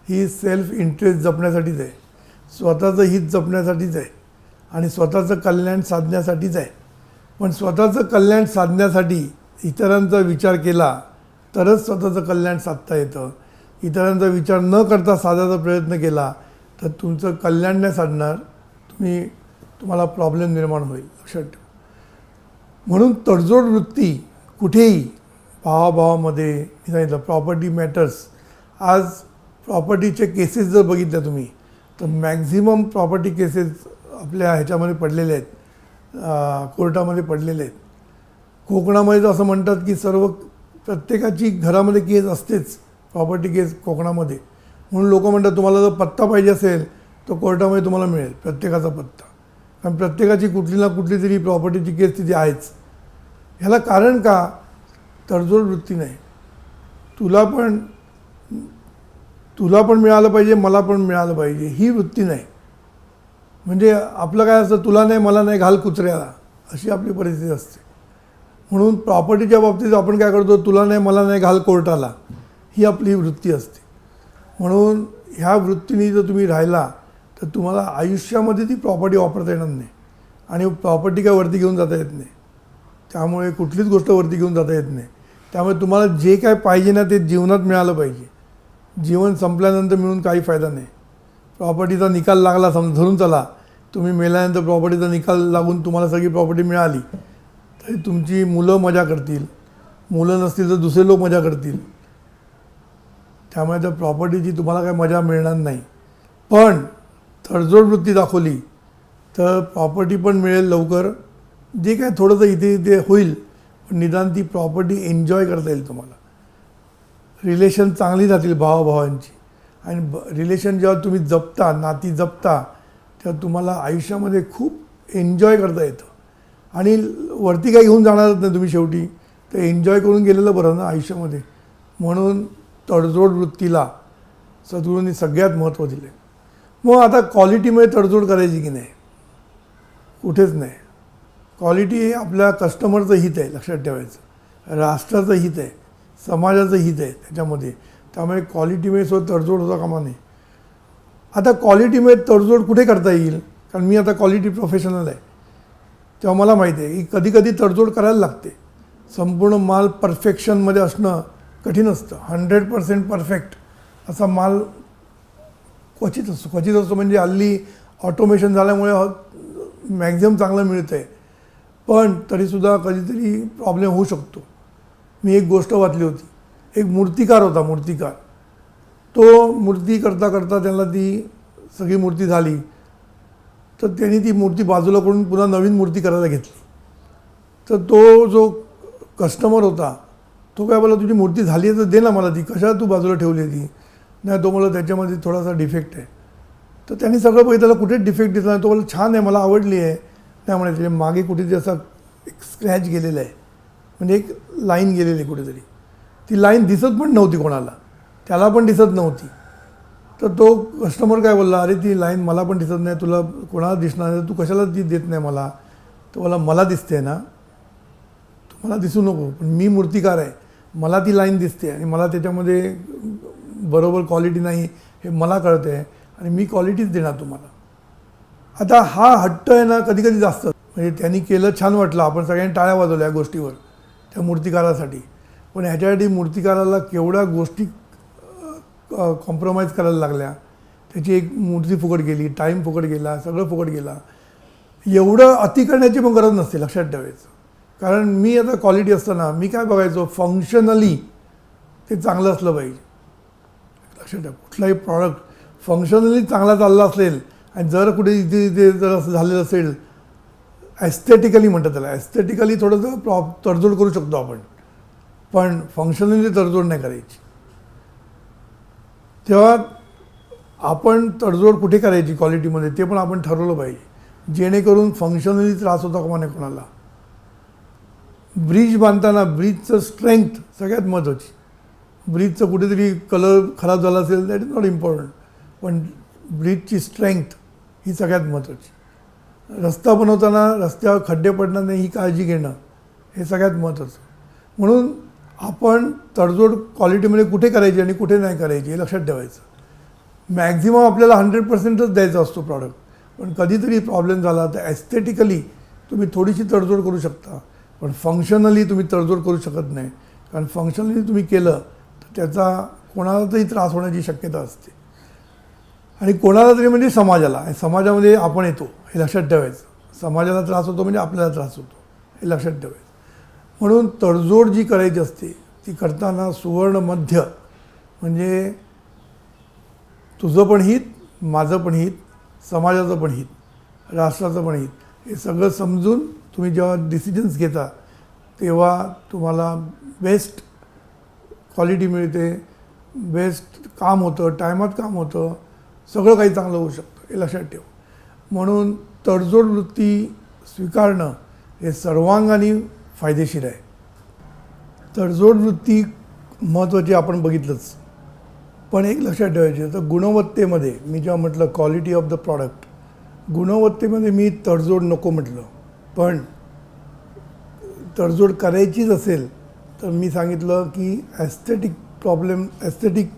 ही सेल्फ इंटरेस्ट जपण्यासाठीच आहे, स्वतःचं हित जपण्यासाठीच आहे आणि स्वतःचं कल्याण साधण्यासाठीच आहे. पण स्वतःचं कल्याण साधण्यासाठी इतरांचा विचार केला तरच स्वतःचं कल्याण साधता येतं. इतरांचा विचार न करता साधायचा प्रयत्न केला तर तुमचं कल्याण नाही साधणार, तुम्हाला प्रॉब्लेम निर्माण होईल, लक्षात ठेवा. म्हणून तडजोड वृत्ती कुठेही भावाभावामध्ये, मी सांगितलं प्रॉपर्टी मॅटर्स. आज प्रॉपर्टीचे केसेस जर बघितल्या तुम्ही तर मॅक्झिमम प्रॉपर्टी केसेस आपल्या ह्याच्यामध्ये पडलेले आहेत, कोर्टामध्ये पडलेले आहेत. कोकणामध्ये तर असं म्हणतात की प्रत्येकाची घरामध्ये केस असतेच, प्रॉपर्टी केस कोकणामध्ये. म्हणून लोक म्हणतात तुम्हाला जर पत्ता पाहिजे असेल तर कोर्टामध्ये तुम्हाला मिळेल प्रत्येकाचा पत्ता, कारण प्रत्येकाची कुठली ना कुठली तरी प्रॉपर्टीची केस तिथे आहेच. ह्याला कारण का? तडजोड वृत्ती नाही. तुला पण मिळालं पाहिजे, मला पण मिळालं पाहिजे ही वृत्ती नाही. म्हणजे आपलं काय असतं, तुला नाही मला नाही घाल कुत्र्याला, अशी आपली परिस्थिती असते. म्हणून प्रॉपर्टीच्या बाबतीत आपण काय करतो, तुला नाही मला नाही घाल कोर्टाला, ही आपली वृत्ती असते. म्हणून ह्या वृत्तीने जर तुम्ही राहिला तर तुम्हाला आयुष्यामध्ये ती प्रॉपर्टी वापरता येणार नाही आणि प्रॉपर्टी काय वरती घेऊन जाता येत नाही. त्यामुळे कुठलीच गोष्ट वरती घेऊन जाता येत नाही. त्यामुळे तुम्हाला जे काय पाहिजे ना ते जीवनात मिळालं पाहिजे. जीवन संपल्यानंतर मिळून काही फायदा नाही. प्रॉपर्टीचा निकाल लागला धरून चला, तुम्ही मेल्यानंतर प्रॉपर्टीचा निकाल लागून तुम्हाला सगळी प्रॉपर्टी मिळाली तरी तुमची मुलं मजा करतील, मुलं नसतील तर दुसरे लोक मजा करतील. त्यामुळे त्या प्रॉपर्टीची तुम्हाला काही मजा मिळणार नाही. पण तडजोड वृत्ती दाखवली तर प्रॉपर्टी पण मिळेल लवकर, जे काय थोडंसं इथे होईल पण निदान ती प्रॉपर्टी एन्जॉय करता येईल तुम्हाला. रिलेशन चांगली राहतील भावाभावांची. आणि रिलेशन जेव्हा तुम्ही जपता, नाती जपता, तेव्हा तुम्हाला आयुष्यामध्ये खूप एन्जॉय करता येतं. आणि वरती काही घेऊन जाणारच नाही तुम्ही शेवटी, तर एन्जॉय करून गेलेलं बरं ना आयुष्यामध्ये. म्हणून तडजोड वृत्तीला सद्गुरूंनी सगळ्यात महत्त्व दिले. मग आता क्वालिटीमध्ये तडजोड करायची की नाही? कुठेच नाही. क्वालिटी हे आपल्या कस्टमरचं हित आहे, लक्षात ठेवायचं. राष्ट्राचं हित आहे, समाजाचं हित आहे त्याच्यामध्ये. त्यामुळे क्वालिटीमध्ये सुद्धा तडजोड होता कामा नये. आता क्वालिटीमध्ये तडजोड कुठे करता येईल? कारण मी आता क्वालिटी प्रोफेशनल आहे, तेव्हा मला माहिती आहे की कधी कधी तडजोड करायला लागते. संपूर्ण माल परफेक्शनमध्ये असणं कठीण असतं. 100% परफेक्ट असा माल क्वचित असतो. म्हणजे हल्ली ऑटोमेशन झाल्यामुळे मॅक्झिमम चांगलं मिळतं आहे, पण तरीसुद्धा कधीतरी प्रॉब्लेम होऊ शकतो. मी एक गोष्ट वाचली होती. एक मूर्तिकार होता. तो मूर्ती करता करता त्याला ती सगळी मूर्ती झाली, तर त्यांनी ती मूर्ती बाजूला करून पुन्हा नवीन मूर्ती करायला घेतली. तर तो जो कस्टमर होता तो काय बोला, तुझी मूर्ती झाली आहे तर दे ना मला ती, कशाला तू बाजूला ठेवली ती? नाही, तो मला त्याच्यामध्ये थोडासा डिफेक्ट आहे. तर त्यांनी सगळं बघितलं, त्याला कुठेच डिफेक्ट दिसला नाही. तो बोला छान आहे, मला आवडली आहे. नाही म्हणे, त्याच्या मागे कुठेतरी असा एक स्क्रॅच गेलेला आहे, म्हणजे एक लाईन गेलेली आहे कुठेतरी. ती लाईन दिसत पण नव्हती कोणाला, त्याला पण दिसत नव्हती. तर तो कस्टमर काय बोलला, अरे ती लाईन मला पण दिसत नाही, तुला कोणाला दिसणार नाही, तू कशाला ती देत नाही मला? तर मला दिसते ना, तुम्हाला दिसू नको, पण मी मूर्तिकार आहे, मला ती लाईन दिसते आणि मला त्याच्यामध्ये बरोबर क्वालिटी नाही हे मला कळतं आहे आणि मी क्वालिटीच देणार तुम्हाला. आता हा हट्ट आहे ना कधी कधी जास्त. म्हणजे त्यांनी केलं, छान वाटलं, आपण सगळ्यांनी टाळ्या वाजवल्या या गोष्टीवर त्या मूर्तिकारासाठी. पण ह्याच्यासाठी मूर्तिकाराला केवढ्या गोष्टी कॉम्प्रोमाइज करायला लागल्या. त्याची एक मूर्ती फुकट गेली, टाईम फुकट गेला, सगळं फुकट गेला. एवढं अति करण्याची पण गरज नसते, लक्षात ठेवायचं. कारण मी आता क्वालिटी असताना मी काय बघायचो, फंक्शनली ते चांगलं असलं पाहिजे. लक्षात ठेवा, कुठलाही प्रॉडक्ट फंक्शनली चांगला चालला असेल आणि जर कुठे इथे जर असं झालेलं असेल, ॲस्थेटिकली म्हणतात त्याला, ॲस्थेटिकली थोडंसं तडजोड करू शकतो आपण, पण फंक्शनली तडजोड नाही करायची. तेव्हा आपण तडजोड कुठे करायची क्वालिटीमध्ये ते पण आपण ठरवलं पाहिजे, जेणेकरून फंक्शनली त्रास होता कामा नये कोणाला. ब्रिज बांधताना ब्रिजचं स्ट्रेंथ सगळ्यात महत्त्वाची. ब्रिजचं कुठेतरी कलर खराब झाला असेल दॅट इज नॉट इम्पॉर्टंट, पण ब्रिजची स्ट्रेंथ ही सगळ्यात महत्त्वाची. रस्ता बनवताना रस्त्यावर खड्डे पडणार नाही ही काळजी घेणं हे सगळ्यात महत्त्वाचं. म्हणून आपण तडजोड क्वालिटीमध्ये कुठे करायची आणि कुठे नाही करायची हे लक्षात ठेवायचं. मॅक्झिमम आपल्याला 100%च द्यायचा असतो प्रॉडक्ट, पण कधीतरी प्रॉब्लेम झाला तर ॲस्थेटिकली तुम्ही थोडीशी तडजोड करू शकता, पण फंक्शनली तुम्ही तडजोड करू शकत नाही. कारण फंक्शनली तुम्ही केलं तर त्याचा कोणालाही त्रास होण्याची शक्यता असते. आणि कोणाला तरी म्हणजे समाजाला, आणि समाजामध्ये आपण येतो हे लक्षात ठेवायचं. समाजाला त्रास होतो म्हणजे आपल्याला त्रास होतो हे लक्षात ठेवायचं. म्हणून तडजोड जी करायची असते ती करताना सुवर्ण मध्य म्हणजे तुझं पण हित, माझं पण हित, समाजाचं पण हित, राष्ट्राचं पण हित, हे सगळं समजून तुम्ही जेव्हा डिसिजन्स घेता तेव्हा तुम्हाला बेस्ट क्वालिटी मिळते, बेस्ट काम होतं, टायमात काम होतं, सगळं काही चांगलं होऊ शकतं हे लक्षात ठेव. म्हणून तडजोड वृत्ती स्वीकारणं हे सर्वांगाने फायदेशीर आहे. तडजोड वृत्ती महत्त्वाची आपण बघितलंच, पण एक लक्षात ठेवायचे तर गुणवत्तेमध्ये मी जेव्हा म्हटलं क्वालिटी ऑफ द प्रॉडक्ट, गुणवत्तेमध्ये मी तडजोड नको म्हटलं, पण तडजोड करायचीच असेल तर मी सांगितलं की ॲस्थेटिक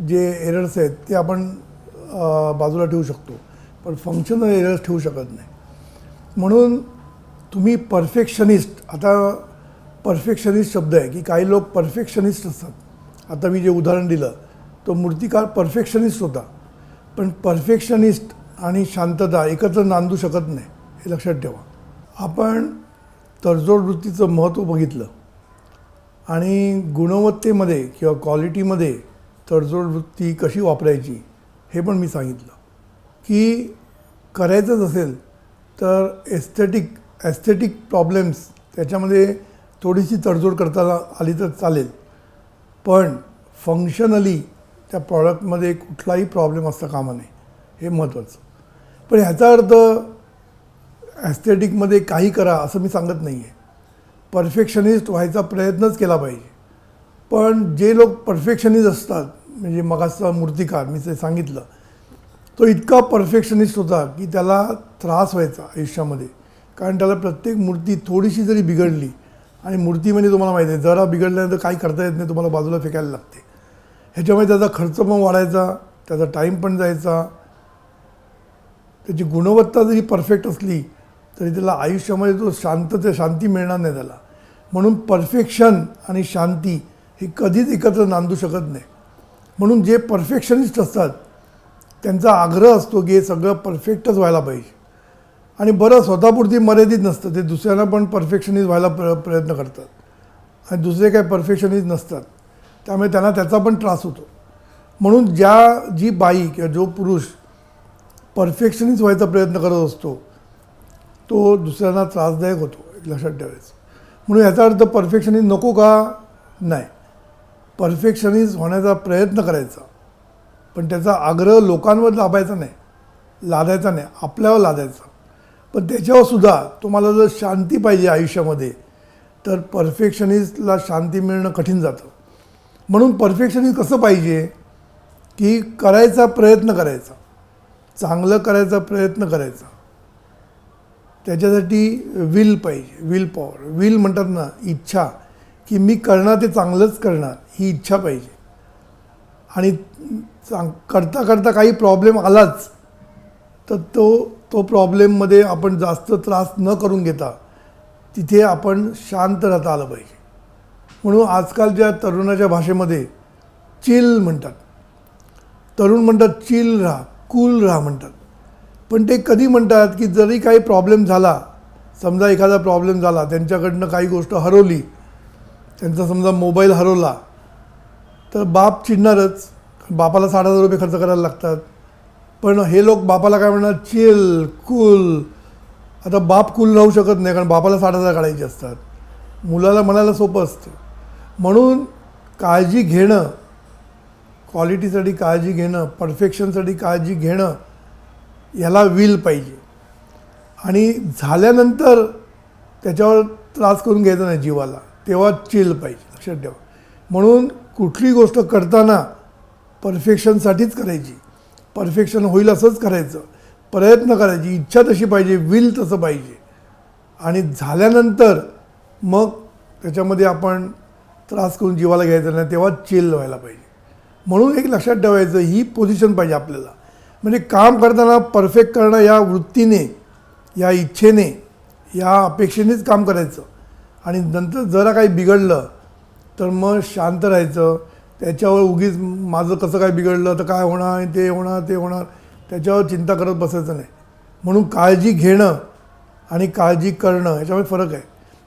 जे एरर्स आहेत ते आपण बाजूला ठेवू शकतो, पण फंक्शनल एरर्स ठेवू शकत नाही. म्हणून तुम्ही परफेक्शनिस्ट, आता परफेक्शनिस्ट शब्द आहे की काही लोक परफेक्शनिस्ट असतात. आता मी जे उदाहरण दिलं तो मूर्तिकार परफेक्शनिस्ट होता, पण परफेक्शनिस्ट आणि शांतता एकत्र नांदू शकत नाही हे लक्षात ठेवा. आपण तडजोड वृत्तीचं महत्त्व बघितलं आणि गुणवत्तेमध्ये किंवा क्वालिटीमध्ये तडजोड वृत्ती कशी वापरायची हे पण मी सांगितलं. की करायचंच असेल तर ॲस्थेटिक प्रॉब्लेम्स त्याच्यामध्ये थोडीशी तडजोड करता आली तर चालेल, पण फंक्शनली त्या प्रॉडक्टमध्ये कुठलाही प्रॉब्लेम असता कामा नये, हे महत्त्वाचं. पण ह्याचा अर्थ ॲस्थेटिकमध्ये काही करा असं मी सांगत नाही आहे. परफेक्शनिस्ट व्हायचा प्रयत्नच केला पाहिजे. पण जे लोक परफेक्शनिस्ट असतात, म्हणजे मगाचा मूर्तिकार मी ते सांगितलं, तो इतका परफेक्शनिस्ट होता की त्याला त्रास व्हायचा आयुष्यामध्ये. कारण त्याला प्रत्येक मूर्ती थोडीशी जरी बिघडली, आणि मूर्ती म्हणजे तुम्हाला माहिती आहे जरा बिघडल्यानंतर काही करता येत नाही, तुम्हाला बाजूला फेकायला लागते. ह्याच्यामुळे त्याचा खर्च पण वाढायचा, त्याचा टाईम पण जायचा. त्याची गुणवत्ता जरी परफेक्ट असली तरी त्याला आयुष्यामध्ये तो शांती मिळणार नाही त्याला. म्हणून परफेक्शन आणि शांती हे कधीच एकत्र नांदू शकत नाही. म्हणून जे परफेक्शनिस्ट असतात त्यांचा आग्रह असतो की हे सगळं परफेक्टच व्हायला पाहिजे. आणि बरं, स्वतःपुरती मर्यादित नसतं, ते दुसऱ्यांना पण परफेक्शनिस्ट व्हायला प्रयत्न करतात. आणि दुसरे काय परफेक्शनिस्ट नसतात, त्यामुळे त्यांना त्याचा पण त्रास होतो. म्हणून जी बाई किंवा जो पुरुष परफेक्शनिस्ट व्हायचा प्रयत्न करत असतो तो दुसऱ्यांना त्रासदायक होतो, एक लक्षात ठेवायचं. म्हणून याचा अर्थ परफेक्शनिस्ट नको का? नाही, परफेक्शनिस्ट होण्याचा प्रयत्न करायचा, पण त्याचा आग्रह लोकांवर लादायचा नाही, आपल्यावर लादायचा. पण त्याच्यावरसुद्धा तुम्हाला जर शांती पाहिजे आयुष्यामध्ये तर परफेक्शनिस्टला शांती मिळणं कठीण जातं. म्हणून परफेक्शनिस्ट कसं पाहिजे की करायचा प्रयत्न करायचा, चांगलं करायचा प्रयत्न करायचा. त्याच्यासाठी विल पाहिजे, विल पॉवर. विल म्हणतात ना, इच्छा, की मी करणार ते चांगलंच करणार, ही इच्छा पाहिजे. आणि करता करता काही प्रॉब्लेम आलाच तर तो प्रॉब्लेममध्ये आपण जास्त त्रास न करून घेता तिथे आपण शांत राहता आलं पाहिजे. म्हणून आजकालच्या तरुणाच्या भाषेमध्ये चिल म्हणतात. तरुण म्हणतात चिल राहा, कूल राहा म्हणतात. पण ते कधी म्हणतात की जरी काही प्रॉब्लेम झाला, समजा एखादा प्रॉब्लेम झाला, त्यांच्याकडनं काही गोष्ट हरवली, त्यांचा समजा मोबाईल हरवला, तर बाप चिडणारच, बापाला 60,000 रुपये खर्च करायला लागतात. पण हे लोक बापाला काय म्हणणार, चिल, कूल. आता बाप कूल राहू शकत नाही, कारण बापाला 60,000 काढायचे असतात. मुलाला म्हणायला सोपं असतं. म्हणून काळजी घेणं, क्वालिटीसाठी काळजी घेणं, परफेक्शनसाठी काळजी घेणं, याला विल पाहिजे. आणि झाल्यानंतर त्याच्यावर त्रास करून घ्यायचा नाही जीवाला, तेव्हा चिल पाहिजे, लक्षात ठेवा. म्हणून कुठली गोष्ट करताना परफेक्शनसाठीच करायची, परफेक्शन होईल असंच करायचं, प्रयत्न करायची, इच्छा तशी पाहिजे, विल तसं पाहिजे. आणि झाल्यानंतर मग त्याच्यामध्ये आपण त्रास करून जीवाला घ्यायचा नाही, तेव्हा चिल व्हायला पाहिजे. म्हणून एक लक्षात ठेवायचं, ही पोझिशन पाहिजे आपल्याला. म्हणजे काम करताना परफेक्ट करणं या वृत्तीने, या इच्छेने, या अपेक्षेनेच काम करायचं. आणि नंतर जरा काही बिघडलं तर मग शांत राहायचं. त्याच्यावर उगीच माझं कसं काय बिघडलं तर काय होणार, ते होणार, त्याच्यावर चिंता करत बसायचं नाही. म्हणून काळजी घेणं आणि काळजी करणं याच्यामध्ये फरक आहे.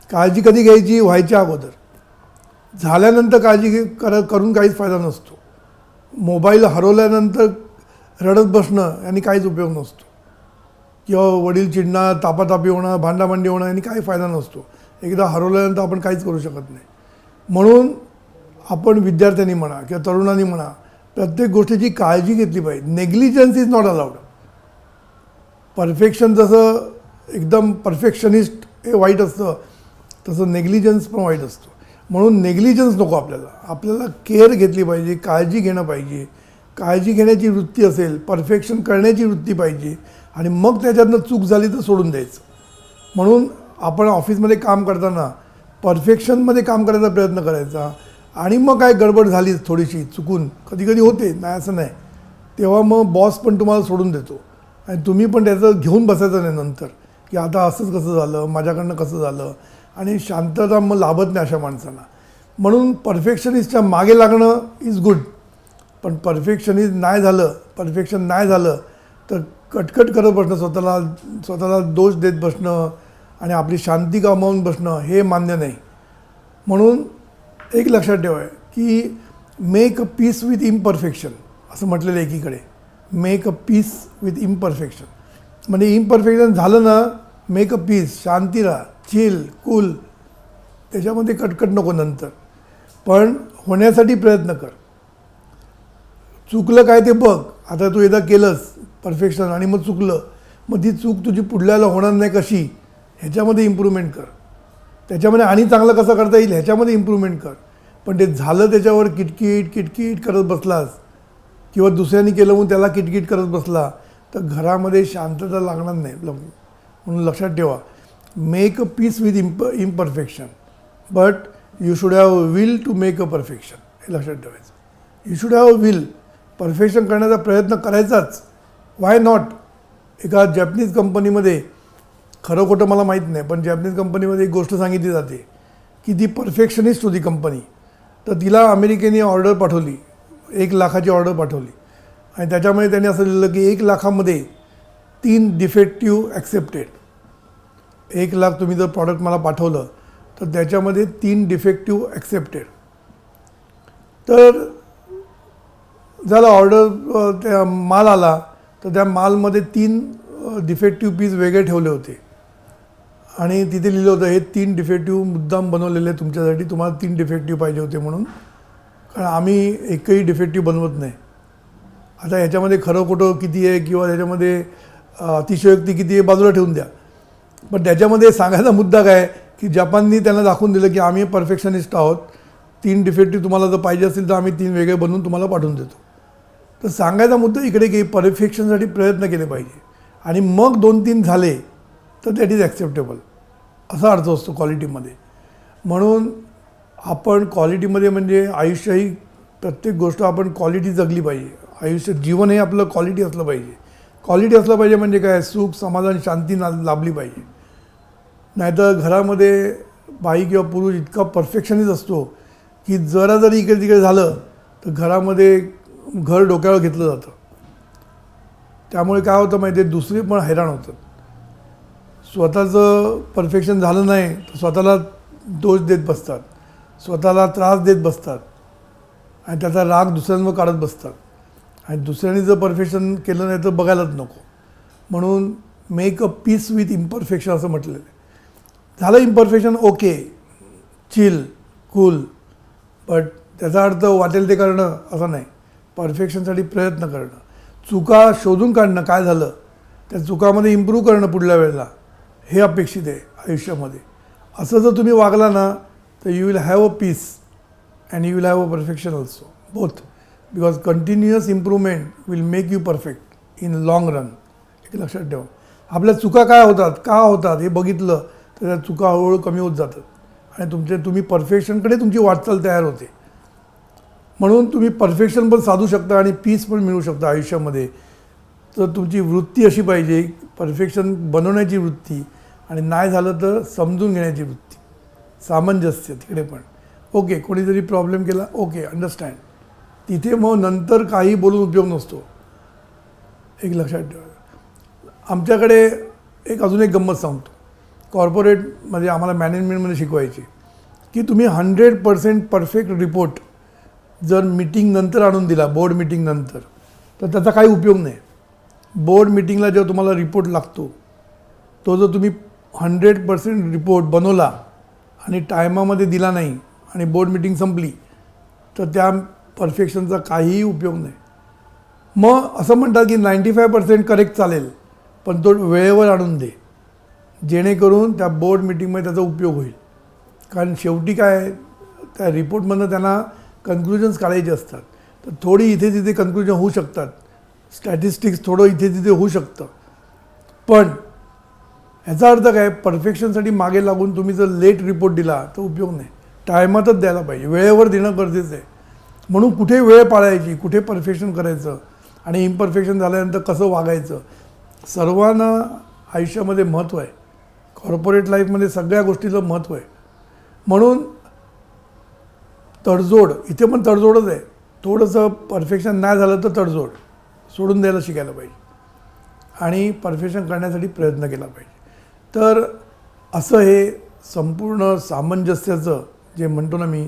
काळजी कधी घ्यायची? व्हायच्या अगोदर. झाल्यानंतर काळजी करून काहीच फायदा नसतो. मोबाईल हरवल्यानंतर रडत बसणं यांनी काहीच उपयोग नसतो. किंवा वडील चिडणार, तापातापी होणार, भांडाभांडी होणार, यांनी काही फायदा नसतो. एकदा हरवल्यानंतर आपण काहीच करू शकत नाही. म्हणून आपण विद्यार्थ्यांनी म्हणा किंवा तरुणांनी म्हणा, प्रत्येक गोष्टीची काळजी घेतली पाहिजे. Negligence is not allowed. Perfection जसं एकदम परफेक्शनिस्ट हे वाईट असतं, तसं नेग्लिजन्स पण वाईट असतो. म्हणून नेग्लिजन्स नको आपल्याला. आपल्याला केअर घेतली पाहिजे, काळजी घेणं पाहिजे. काळजी घेण्याची वृत्ती असेल, परफेक्शन करण्याची वृत्ती पाहिजे. आणि मग त्याच्यातनं चूक झाली तर सोडून द्यायचं. म्हणून आपण ऑफिसमध्ये काम करताना परफेक्शनमध्ये काम करायचा प्रयत्न करायचा. आणि मग काय गडबड झाली थोडीशी चुकून, कधी कधी होते, नाही असं नाही, तेव्हा मग बॉस पण तुम्हाला सोडून देतो. आणि तुम्ही पण त्याचं घेऊन बसायचं नाही नंतर की आता असंच कसं झालं, माझ्याकडनं कसं झालं. आणि शांतता मग लाभत नाही अशा माणसांना. म्हणून परफेक्शनिस्टच्या मागे लागणं इज गुड. पण परफेक्शन नाही झालं तर कटकट करत बसणं, स्वतःला दोष देत बसणं आणि आपली शांती गमावून बसणं हे मान्य नाही. म्हणून एक लक्षात ठेवा की make a peace with imperfection असं म्हटलेलं आहे एकीकडे. Make a peace with imperfection म्हणजे इम्परफेक्शन झालं ना, मेक अ पीस, शांती राहा, चिल, कूल, त्याच्यामध्ये कटकट नको नंतर. पण होण्यासाठी प्रयत्न कर. चुकलं काय ते बघ. आता तू एकदा केलंस परफेक्शन आणि मग चुकलं, मग ती चूक तुझी पुढल्याला होणार नाही कशी ह्याच्यामध्ये इम्प्रूव्हमेंट कर. त्याच्यामध्ये आणि चांगलं कसं करता येईल ह्याच्यामध्ये इम्प्रूव्हमेंट कर. पण ते झालं त्याच्यावर किटकिट करत बसलास किंवा दुसऱ्यांनी केलं म्हणून त्याला किटकिट करत बसला तर घरामध्ये शांतता लागणार नाही. म्हणून लक्षात ठेवा, make a peace with imperfection but you should have will to make a perfection. हे लक्षात ठेवायचं. You should have a will. Perfection करण्याचा प्रयत्न करायचाच. Why not. एका जॅपनीज कंपनीमध्ये, खरं खोटं मला माहीत नाही, पण जॅपनीज कंपनीमध्ये एक गोष्ट सांगितली जाते की ती परफेक्शनिस्ट होती कंपनी. तर तिला अमेरिकेने ऑर्डर पाठवली, 1,00,000ची ऑर्डर पाठवली आणि त्याच्यामध्ये त्यांनी असं लिहिलं की 1,00,000मध्ये 3 डिफेक्टिव्ह ॲक्सेप्टेड. 1,00,000 तुम्ही जर प्रॉडक्ट मला पाठवलं तर त्याच्यामध्ये 3 डिफेक्टिव्ह ॲक्सेप्टेड. तर झालं ऑर्डर, त्या माल आला तर त्या मालमध्ये 3 डिफेक्टिव्ह पीस वेगळे ठेवले होते आणि तिथे लिहिलं होतं हे 3 डिफेक्टिव्ह मुद्दाम बनवलेले तुमच्यासाठी, तुम्हाला 3 डिफेक्टिव्ह पाहिजे होते म्हणून, कारण आम्ही एकही डिफेक्टिव्ह बनवत नाही. आता ह्याच्यामध्ये खरं खोटं किती आहे किंवा त्याच्यामध्ये अतिशयोक्ती किती आहे बाजूला ठेवून द्या, पण त्याच्यामध्ये सांगायचा मुद्दा काय की जपाननी त्यांना दाखवून दिलं की आम्ही परफेक्शनिस्ट आहोत. 3 डिफेक्टिव्ह तुम्हाला जर पाहिजे असतील तर आम्ही 3 वेगळे बनवून तुम्हाला पाठवून देतो. तर सांगायचा मुद्दा इकडे की परफेक्शनसाठी प्रयत्न केले पाहिजे आणि मग 2-3 झाले तर दॅट इज ॲक्सेप्टेबल, असा अर्थ असतो क्वालिटीमध्ये. म्हणून आपण क्वालिटीमध्ये म्हणजे आयुष्य ही प्रत्येक गोष्ट आपण क्वालिटी जगली पाहिजे. आयुष्य जीवन हे आपलं क्वालिटी असलं पाहिजे. क्वालिटी असलं पाहिजे म्हणजे काय, सुख समाधान शांती लाभली पाहिजे. नाहीतर घरामध्ये बाई किंवा पुरुष इतका परफेक्शनिस्ट असतो की जरा जरी इकडे तिकडे झालं तर घरामध्ये घर डोक्यावर घेतलं जातं. त्यामुळे काय होतं माहिती आहे, दुसरे पण हैराण होतात. स्वतःचं परफेक्शन झालं नाही तर स्वतःला दोष देत बसतात, स्वतःला त्रास देत बसतात आणि त्याचा राग दुसऱ्यांवर काढत बसतात आणि दुसऱ्यांनी जर परफेक्शन केलं नाही तर बघायलाच नको. म्हणून make a peace with imperfection असं म्हटलेलं आहे. झालं imperfection okay, chill, cool, but त्याचा अर्थ वाटेल ते करणं असं नाही. परफेक्शनसाठी प्रयत्न करणं, चुका शोधून काढणं काय झालं, त्या चुकामध्ये इम्प्रूव्ह करणं पुढल्या वेळेला, हे अपेक्षित आहे आयुष्यामध्ये. असं जर तुम्ही वागला ना तर you will have a peace and you will have a perfection also, both. Because continuous improvement will make you perfect in long run. हे लक्षात ठेवा. आपल्या चुका काय होतात, का होतात हे बघितलं तर त्या चुका हळूहळू कमी होत जातात आणि तुम्ही परफेक्शनकडे तुमची वाटचाल तयार होते. म्हणून तुम्ही परफेक्शन पण साधू शकता आणि पीस पण मिळू शकता आयुष्यामध्ये. तर तुमची वृत्ती अशी पाहिजे, परफेक्शन बनवण्याची वृत्ती आणि नाही झालं तर समजून घेण्याची वृत्ती, सामंजस्य तिकडे पण. ओके, कोणीतरी प्रॉब्लेम केला, ओके अंडरस्टँड, तिथे मग नंतर काही बोलून उपयोग नसतो. एक लक्षात ठेवा. आमच्याकडे अजून एक गंमत सांगतो. कॉर्पोरेटमध्ये आम्हाला मॅनेजमेंटमध्ये शिकवायची की तुम्ही 100% परफेक्ट रिपोर्ट जर मीटिंग नंतर आणून दिला, बोर्ड मीटिंग नंतर, तर त्याचा काही उपयोग नाही. बोर्ड मीटिंगला जेव्हा तुम्हाला रिपोर्ट लागतो तो जर तुम्ही 100% रिपोर्ट बनवला आणि टायमामध्ये दिला नाही आणि बोर्ड मीटिंग संपली तर त्या परफेक्शनचा काहीही उपयोग नाही. मग असं म्हणतात की 95% करेक्ट चालेल पण तो वेळेवर आणून दे, जेणेकरून त्या बोर्ड मीटिंगमध्ये त्याचा उपयोग होईल. कारण शेवटी काय, त्या रिपोर्टमधनं त्यांना कन्क्लुजन्स काढायचे असतात. तर थोडी इथे तिथे कन्क्लुजन होऊ शकतात, स्टॅटिस्टिक्स थोडं इथे तिथे होऊ शकतं, पण ह्याचा अर्थ काय, परफेक्शनसाठी मागे लागून तुम्ही जर लेट रिपोर्ट दिला तर उपयोग नाही. टायमातच द्यायला पाहिजे, वेळेवर देणं गरजेचं आहे. म्हणून कुठे वेळ पाळायची, कुठे परफेक्शन करायचं आणि इम्परफेक्शन झाल्यानंतर कसं वागायचं, सर्वांना आयुष्यामध्ये महत्त्व आहे. कॉर्पोरेट लाईफमध्ये सगळ्या गोष्टीचं महत्त्व आहे. म्हणून तडजोड, इथे पण तडजोडच आहे. थोडंसं परफेक्शन नाही झालं तर तडजोड सोडून द्यायला शिकायला पाहिजे आणि परफेक्शन करण्यासाठी प्रयत्न केला पाहिजे. तर असं हे संपूर्ण सामंजस्याचं जे म्हणतो ना मी,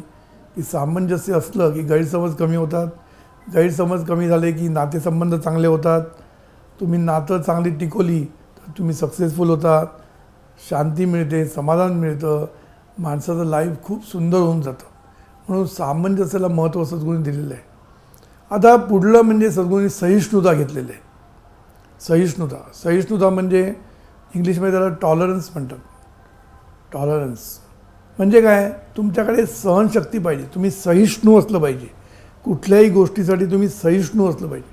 की सामंजस्य असलं की गैरसमज कमी होतात. गैरसमज कमी झाले की नातेसंबंध चांगले होतात. तुम्ही नातं चांगली टिकवली तर तुम्ही सक्सेसफुल होतात. शांती मिळते, समाधान मिळतं, माणसाचं लाईफ खूप सुंदर होऊन जातं. म्हणून सामंजस्याला महत्त्व सद्गुरूंनी दिलेलं आहे. आता पुढलं म्हणजे सद्गुरूंनी सहिष्णुता घेतलेली आहे. सहिष्णुता म्हणजे इंग्लिशमध्ये त्याला टॉलरन्स म्हणतात. टॉलरन्स म्हणजे काय, तुमच्याकडे सहनशक्ती पाहिजे, तुम्ही सहिष्णू असलं पाहिजे. कुठल्याही गोष्टीसाठी तुम्ही सहिष्णू असलं पाहिजे.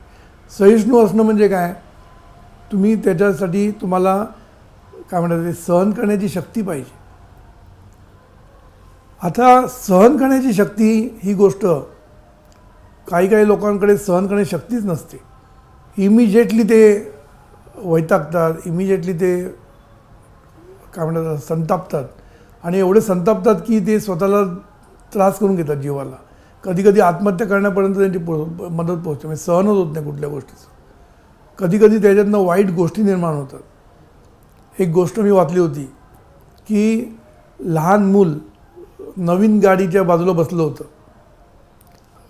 सहिष्णू असणं म्हणजे काय, तुम्ही त्याच्यासाठी तुम्हाला काय म्हणतात ते सहन करण्याची शक्ती पाहिजे. आता सहन करण्याची शक्ती ही गोष्ट काही लोकांकडे सहन करण्याची शक्तीच नसते. इमिजिएटली ते वैतागतात, इमिजिएटली ते काय म्हणतात संतापतात आणि एवढे संतापतात की ते स्वतःला त्रास करून घेतात जीवाला. कधी आत्महत्या करण्यापर्यंत त्यांची मदत पोहोचते. म्हणजे सहनच होत नाही कुठल्या गोष्टीचं. कधी त्याच्यातनं वाईट गोष्टी निर्माण होतात. एक गोष्ट मी वाचली होती की लहान मूल नवीन गाडीच्या बाजूला बसलं होतं.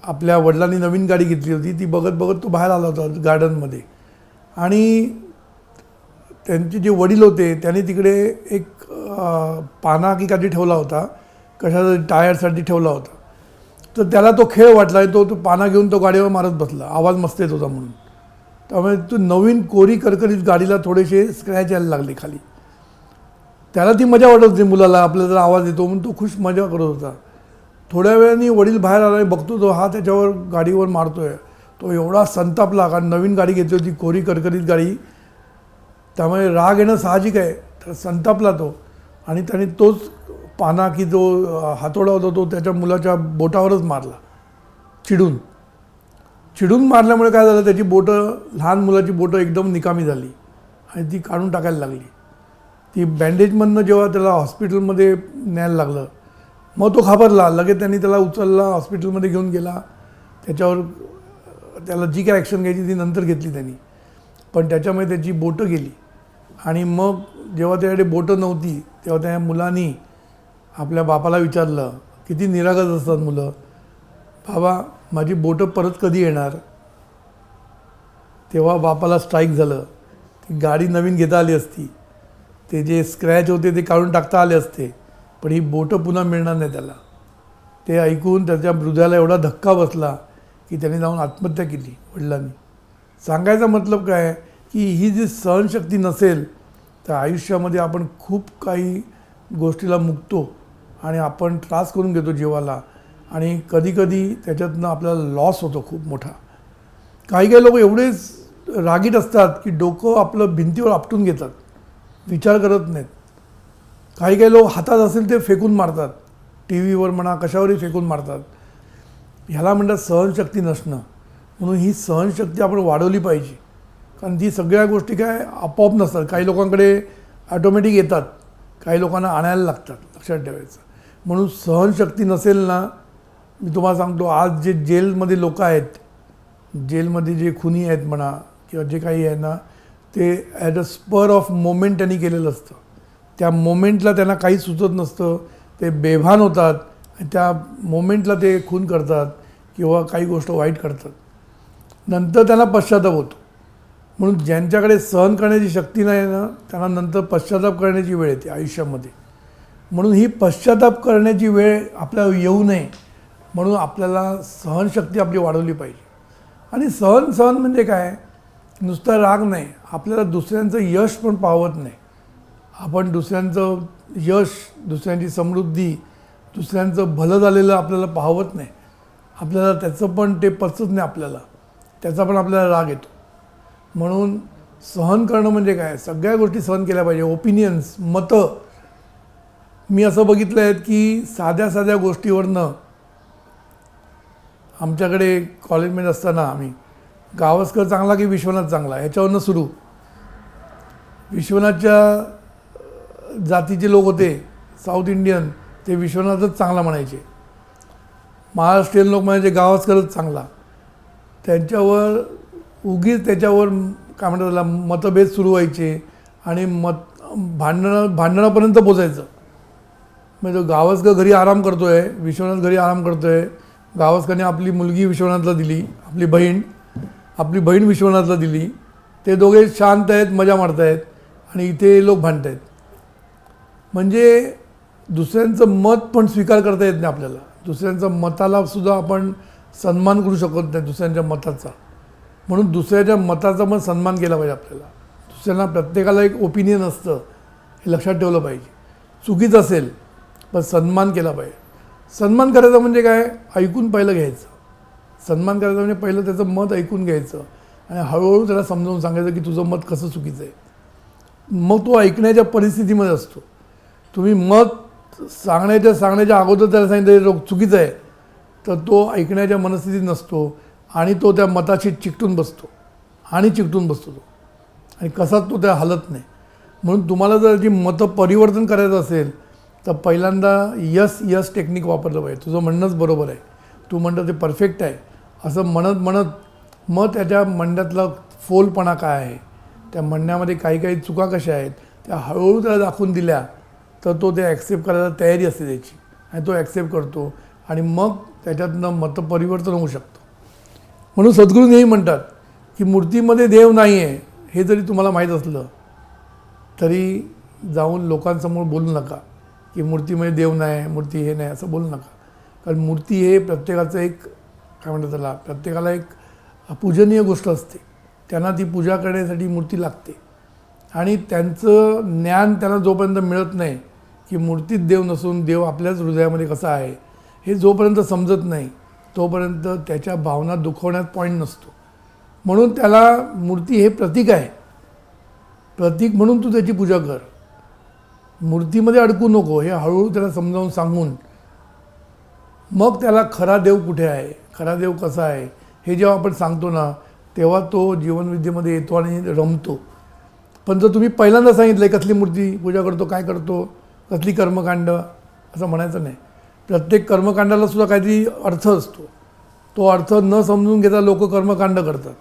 आपल्या वडिलांनी नवीन गाडी घेतली होती, ती बघत तो बाहेर आला होता गार्डनमध्ये आणि त्यांचे जे वडील होते त्यांनी तिकडे एक पाना की काहीतरी ठेवला होता, कशाचा टायरसाठी ठेवला होता. तर त्याला तो खेळ वाटला, तो पाना घेऊन तो गाडीवर मारत बसला, आवाज मस्त येत होता म्हणून. त्यामुळे तो नवीन कोरी करकरीत गाडीला थोडेसे स्क्रॅच यायला लागले खाली. त्याला ती मजा वाटत होती मुलाला, आपल्याला जर आवाज येतो म्हणून तो खुश मजा करत होता. थोड्या वेळाने वडील बाहेर आला, बघतो तो हा त्याच्यावर गाडीवर मारतोय. तो एवढा संतापला, कारण नवीन गाडी घेतली होती, कोरी करकरीत गाडी, त्यामुळे राग येणं साहजिक आहे. तर संतापला तो आणि त्याने तोच पाना की जो हातोडा होता तो त्याच्या मुलाच्या बोटावरच मारला. चिडून मारल्यामुळे काय झालं, त्याची बोटं, लहान मुलाची बोटं एकदम निकामी झाली आणि ती काढून टाकायला लागली. ती बँडेजमधनं जेव्हा त्याला हॉस्पिटलमध्ये न्यायला लागलं, मग तो घाबरला. लगेच त्यांनी त्याला उचलला, हॉस्पिटलमध्ये घेऊन गेला. त्याला जी काय ॲक्शन घ्यायची ती नंतर घेतली त्यांनी, पण त्याच्यामुळे त्याची बोटं गेली. आणि मग जेव्हा त्याच्याकडे बोटं नव्हती तेव्हा त्या मुलांनी आपल्या बापाला विचारलं, किती निरागस असतात मुलं, बाबा माझी बोटं परत कधी येणार. तेव्हा बापाला स्ट्राईक झालं. ती गाडी नवीन घेता आली असती, ते जे स्क्रॅच होते ते काढून टाकता आले असते, पण ही बोटं पुन्हा मिळणार नाही त्याला. ते ऐकून त्याच्या हृदयाला एवढा धक्का बसला की त्याने जाऊन आत्महत्या केली वडिलांनी. सांगायचा मतलब काय की ही जी सहनशक्ती नसेल तर आयुष्यामध्ये आपण खूप काही गोष्टीला मुकतो आणि आपण त्रास करून घेतो जीवाला आणि कधी त्याच्यातनं आपल्याला लॉस होतो खूप मोठा. काही लोक एवढेच रागीट असतात की डोकं आपलं भिंतीवर आपटून घेतात, विचार करत नाहीत. काही लोक हातात असेल ते फेकून मारतात, टी व्हीवर म्हणा कशावरही फेकून मारतात. ह्याला म्हणतात सहनशक्ती नसणं. म्हणून ही सहनशक्ती आपण वाढवली पाहिजे, कारण ती सगळ्या गोष्टी काय आपोआप नसतात. काही लोकांकडे ॲटोमॅटिक येतात, काही लोकांना आणायला लागतात, लक्षात ठेवायचं. म्हणून सहनशक्ती नसेल ना, मी तुम्हाला सांगतो, आज जे जेलमध्ये लोक आहेत, जेलमध्ये जे खुनी आहेत म्हणा किंवा जे काही आहे ना, ते at a spur of moment त्यांनी केलेलं असतं. त्या मोमेंटला त्यांना काही सुचत नसतं, ते बेभान होतात आणि त्या मोमेंटला ते खून करतात किंवा काही गोष्ट वाईट करतात. नंतर त्यांना पश्चाताप होतो. म्हणून ज्यांच्याकडे सहन करण्याची शक्ती नाही ना, त्यांना नंतर पश्चाताप करण्याची वेळ येते आयुष्यामध्ये. म्हणून ही पश्चाताप करण्याची वेळ आपल्याला येऊ नये म्हणून आपल्याला सहनशक्ती आपली वाढवली पाहिजे. आणि सहन म्हणजे काय, नुसता राग नाही, आपल्याला दुसऱ्यांचं यश पण पाहवत नाही. आपण दुसऱ्यांचं यश, दुसऱ्यांची समृद्धी, दुसऱ्यांचं भलं झालेलं आपल्याला पाहवत नाही. आपल्याला त्याचं पण ते पचत नाही, आपल्याला त्याचा पण आपल्याला राग येतो. म्हणून सहन करणं म्हणजे काय, सगळ्या गोष्टी सहन केल्या पाहिजे. ओपिनियन्स, मतं. मी असं बघितलं आहे की साध्या गोष्टीवरनं, आमच्याकडे कॉलेजमध्ये असताना आम्ही गावस्कर चांगला की विश्वनाथ चांगला ह्याच्यावरनं सुरू. विश्वनाथच्या जातीचे लोक होते साऊथ इंडियन, ते विश्वनाथच चांगला म्हणायचे. महाराष्ट्रीयन लोक म्हणायचे गावस्करच चांगला. त्यांच्यावर उगीच त्याच्यावर काय म्हणतात त्याला मतभेद सुरू व्हायचे आणि भांडणापर्यंत पोचायचं. म्हणजे गावस्कर घरी आराम करतो आहे, विश्वनाथ घरी आराम करतो आहे. गावस्करने आपली मुलगी विश्वनाथला दिली, आपली बहीण विश्वनाथला दिली. ते दोघे शांत आहेत, मजा मारत आहेत आणि इथे लोक भांडत आहेत. म्हणजे दुसऱ्यांचं मत पण स्वीकार करता येत नाही आपल्याला. दुसऱ्यांचं मताला सुद्धा आपण सन्मान करू शकत नाही दुसऱ्यांच्या मताचा. म्हणून दुसऱ्याच्या मताचा पण सन्मान केला पाहिजे आपल्याला. दुसऱ्यांना प्रत्येकाला एक ओपिनियन असतं, हे लक्षात ठेवलं पाहिजे. चुकीचं असेल पण सन्मान केला पाहिजे. सन्मान करायचं म्हणजे काय, ऐकून पहिलं घ्यायचं. सन्मान करायचं म्हणजे पहिलं त्याचं मत ऐकून घ्यायचं आणि हळूहळू त्याला समजावून सांगायचं की तुझं मत कसं चुकीचं आहे. मग तो ऐकण्याच्या परिस्थितीमध्ये असतो. तुम्ही मत सांगण्याच्या अगोदर त्याला सांगितलं चुकीचं आहे तर तो ऐकण्याच्या मनस्थितीत नसतो आणि तो त्या मताशी चिकटून बसतो तो आणि कसाच तो त्या हलत नाही. म्हणून तुम्हाला जर जी मतं परिवर्तन करायचं असेल तर पहिल्यांदा यस टेक्निक वापरलं पाहिजे. तुझं म्हणणंच बरोबर आहे, तू म्हणतं ते परफेक्ट आहे असं म्हणत मग त्याच्या म्हणण्यातला फोलपणा काय आहे, त्या म्हणण्यामध्ये काही चुका कशा आहेत त्या हळूहळू त्याला दाखवून दिल्या तर तो ते ॲक्सेप्ट करायला तयारी असते त्याची आणि तो ॲक्सेप्ट करतो आणि मग त्याच्यातनं मतं परिवर्तन होऊ शकतं. म्हणून सद्गुरू नेहमी म्हणतात की मूर्तीमध्ये देव नाही आहे हे जरी तुम्हाला माहीत असलं तरी जाऊन लोकांसमोर बोलू नका की मूर्तीमध्ये देव नाही, मूर्ती हे नाही असं बोलू नका. कारण मूर्ती हे प्रत्येकाचं एक काय म्हणतात त्याला, प्रत्येकाला एक पूजनीय गोष्ट असते. त्यांना ती पूजा करण्यासाठी मूर्ती लागते आणि त्यांचं ज्ञान त्यांना जोपर्यंत मिळत नाही की मूर्तीत देव नसून देव आपल्याच हृदयामध्ये कसा आहे हे जोपर्यंत समजत नाही तोपर्यंत त्याच्या भावना दुखवण्यात पॉईंट नसतो. म्हणून त्याला मूर्ती हे प्रतीक आहे. प्रतीक म्हणून तू त्याची पूजा कर, मूर्तीमध्ये अडकू नको. हे हळूहळू त्याला समजावून सांगून मग त्याला खरा देव कुठे आहे, खरा देव कसा आहे हे जेव्हा आपण सांगतो ना तेव्हा तो जीवनविद्येमध्ये येतो आणि रमतो. पण जर तुम्ही पहिल्यांदा सांगितलं कसली मूर्ती पूजा करतो, काय करतो, कसली कर्मकांड असं म्हणायचं नाही. प्रत्येक कर्मकांडाला सुद्धा काहीतरी अर्थ असतो. तो अर्थ न समजून घेता लोक कर्मकांड करतात.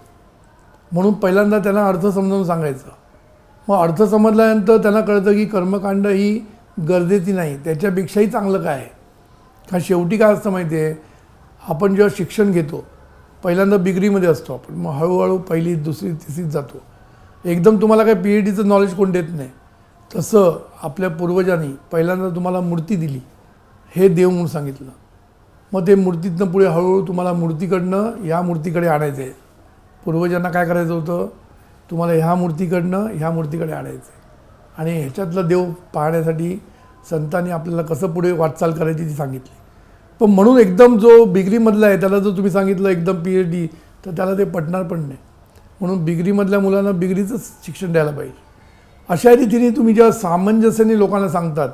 म्हणून पहिल्यांदा त्यांना अर्थ समजावून सांगायचा. मग अर्थ समजल्यानंतर त्यांना कळतं की कर्मकांड ही गरजेची नाही, त्याच्यापेक्षाही चांगलं काय आहे. कारण शेवटी काय असतं माहिती आहे, आपण जेव्हा शिक्षण घेतो पहिल्यांदा डिग्रीमध्ये असतो आपण, मग हळूहळू पहिली दुसरी तिसरीत जातो. एकदम तुम्हाला काही PhDचं नॉलेज कोण देत नाही. तसं आपल्या पूर्वजांनी पहिल्यांदा तुम्हाला मूर्ती दिली, हे देव म्हणून सांगितलं. मग ते मूर्तीतनं पुढे हळूहळू तुम्हाला मूर्तीकडनं ह्या मूर्तीकडे आणायचं आहे. पूर्वजांना काय करायचं होतं, तुम्हाला ह्या मूर्तीकडनं ह्या मूर्तीकडे आणायचं आहे आणि ह्याच्यातलं देव पाहण्यासाठी संतांनी आपल्याला कसं पुढे वाटचाल करायची ती सांगितली. पण म्हणून एकदम जो डिग्रीमधला आहे त्याला जर तुम्ही सांगितलं एकदम PhD तर त्याला ते पटणार पण नाही. म्हणून डिग्रीमधल्या मुलांना डिग्रीचंच शिक्षण द्यायला पाहिजे. अशा रीतीने तुम्ही जेव्हा सामंजस्याने लोकांना सांगतात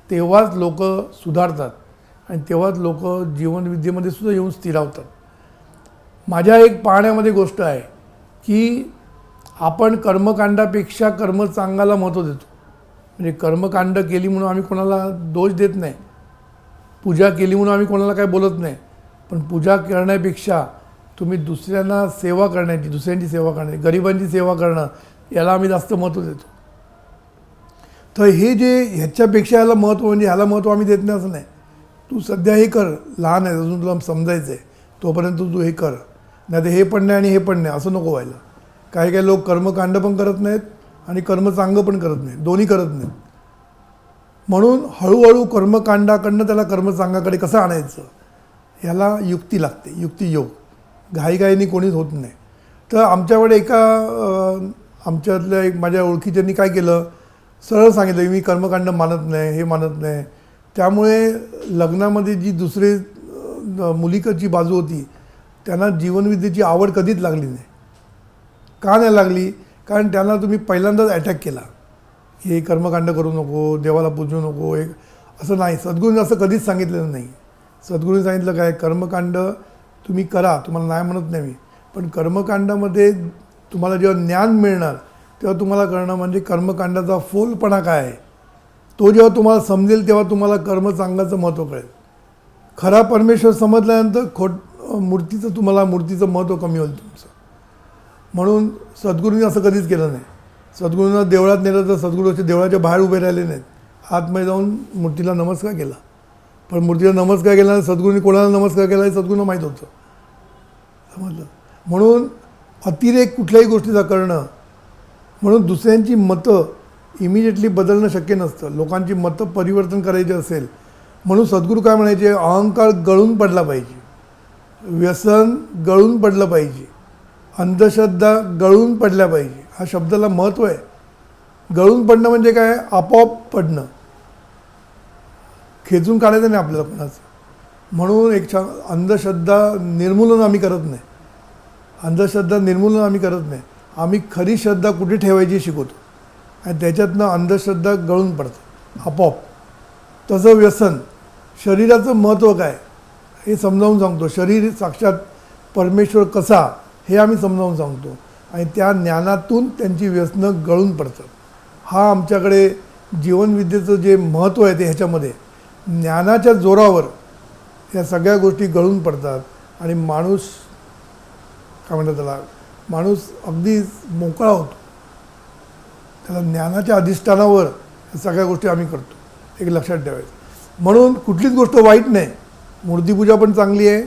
तेव्हाच लोक सुधारतात आणि तेव्हाच लोक जीवनविद्येमध्ये सुद्धा येऊन स्थिरावतात. माझ्या एक पाहण्यामध्ये गोष्ट आहे की आपण कर्मकांडापेक्षा कर्मचांगाला महत्त्व देतो. म्हणजे कर्मकांड केली म्हणून आम्ही कोणाला दोष देत नाही, पूजा केली म्हणून आम्ही कोणाला काय बोलत नाही. पण पूजा करण्यापेक्षा तुम्ही दुसऱ्यांना सेवा करण्याची, दुसऱ्यांची सेवा करण्याची, गरिबांची सेवा करणं याला आम्ही जास्त महत्त्व देतो. तर हे जे ह्याच्यापेक्षा ह्याला महत्त्व म्हणजे ह्याला महत्त्व आम्ही देत नाही असं नाही. तू सध्या हे कर, लहान आहे अजून तुला समजायचं आहे तोपर्यंत तू हे कर, नाही तर हे पण नाही आणि हे पण नाही असं नको व्हायला. काही लोक कर्मकांड पण करत नाहीत आणि कर्मचांग पण करत नाहीत, दोन्ही करत नाहीत. म्हणून हळूहळू कर्मकांडाकडनं त्याला कर्मचांगाकडे कसं आणायचं याला युक्ती लागते, युक्तियोग. घाईघाईनी कोणीच होत नाही. तर आमच्याकडे आमच्यातल्या एक माझ्या ओळखीच्यांनी काय केलं, सरळ सांगितलं मी कर्मकांड मानत नाही, हे मानत नाही. त्यामुळे लग्नामध्ये जी दुसरी मुलीकडची बाजू होती त्यांना जीवनविद्येची आवड कधीच लागली नाही. का नाही लागली, कारण त्यांना तुम्ही पहिल्यांदाच अटॅक केला, हे कर्मकांड करू नको, देवाला पूजू नको, एक असं नाही. सद्गुरूंनी असं कधीच सांगितलेलं नाही. सद्गुरूंनी सांगितलं काय, कर्मकांड तुम्ही करा, तुम्हाला नाही म्हणत नाही मी, पण कर्मकांडामध्ये तुम्हाला जेव्हा ज्ञान मिळणार तेव्हा तुम्हाला कळणं म्हणजे कर्मकांडाचा फोलपणा काय आहे. तो जेव्हा तुम्हाला समजेल तेव्हा तुम्हाला कर्मचांगाचं महत्त्व कळेल. खरा परमेश्वर समजल्यानंतर मूर्तीचं महत्त्व कमी होईल तुमचं. म्हणून सद्गुरूंनी असं कधीच केलं नाही. सद्गुरूंना देवळात नेलं तर सद्गुरू देवळाच्या बाहेर उभे राहिले नाहीत, आतमध्ये जाऊन मूर्तीला नमस्कार केला. पण मूर्तीला नमस्कार केला सद्गुरूंनी कोणाला नमस्कार केला हे सद्गुरूंना माहीत होतं, समजलं. म्हणून अतिरेक कुठल्याही गोष्टीचा करणं, म्हणून दुसऱ्यांची मतं इमिजिएटली बदलणं शक्य नसतं. लोकांची मतं परिवर्तन करायची असेल म्हणून सद्गुरू काय म्हणायचे, अहंकार गळून पडला पाहिजे. व्यसन गळून पडलं पाहिजे, अंधश्रद्धा गळून पडल्या पाहिजे. हा शब्दाला महत्त्व आहे. गळून पडणं म्हणजे काय? आपोआप पडणं, खेचून काढायचं नाही आपल्याला कोणाचं. म्हणून एक अंधश्रद्धा निर्मूलन आम्ही करत नाही. अंधश्रद्धा निर्मूलन आम्ही करत नाही. आम्ही खरी श्रद्धा कुठे ठेवायची शिकवतो आणि त्याच्यातनं अंधश्रद्धा गळून पडतं आपोआप. तसं व्यसन, शरीराचं महत्त्व काय हे समजावून सांगतो. शरीर साक्षात परमेश्वर कसा हे आम्ही समजावून सांगतो आणि त्या ज्ञानातून त्यांची व्यसनं गळून पडतात. हा आमच्याकडे जीवनविद्येचं जे महत्त्व आहे ते ह्याच्यामध्ये ज्ञानाच्या जोरावर या सगळ्या गोष्टी गळून पडतात आणि माणूस काय म्हणतात त्याला, माणूस अगदी मोकळा होतो. त्याला ज्ञानाच्या अधिष्ठानावर या सगळ्या गोष्टी आम्ही करतो. एक लक्षात ठेवायचं. म्हणून कुठलीच गोष्ट वाईट नाही. मूर्तिपूजा पण चांगली आहे,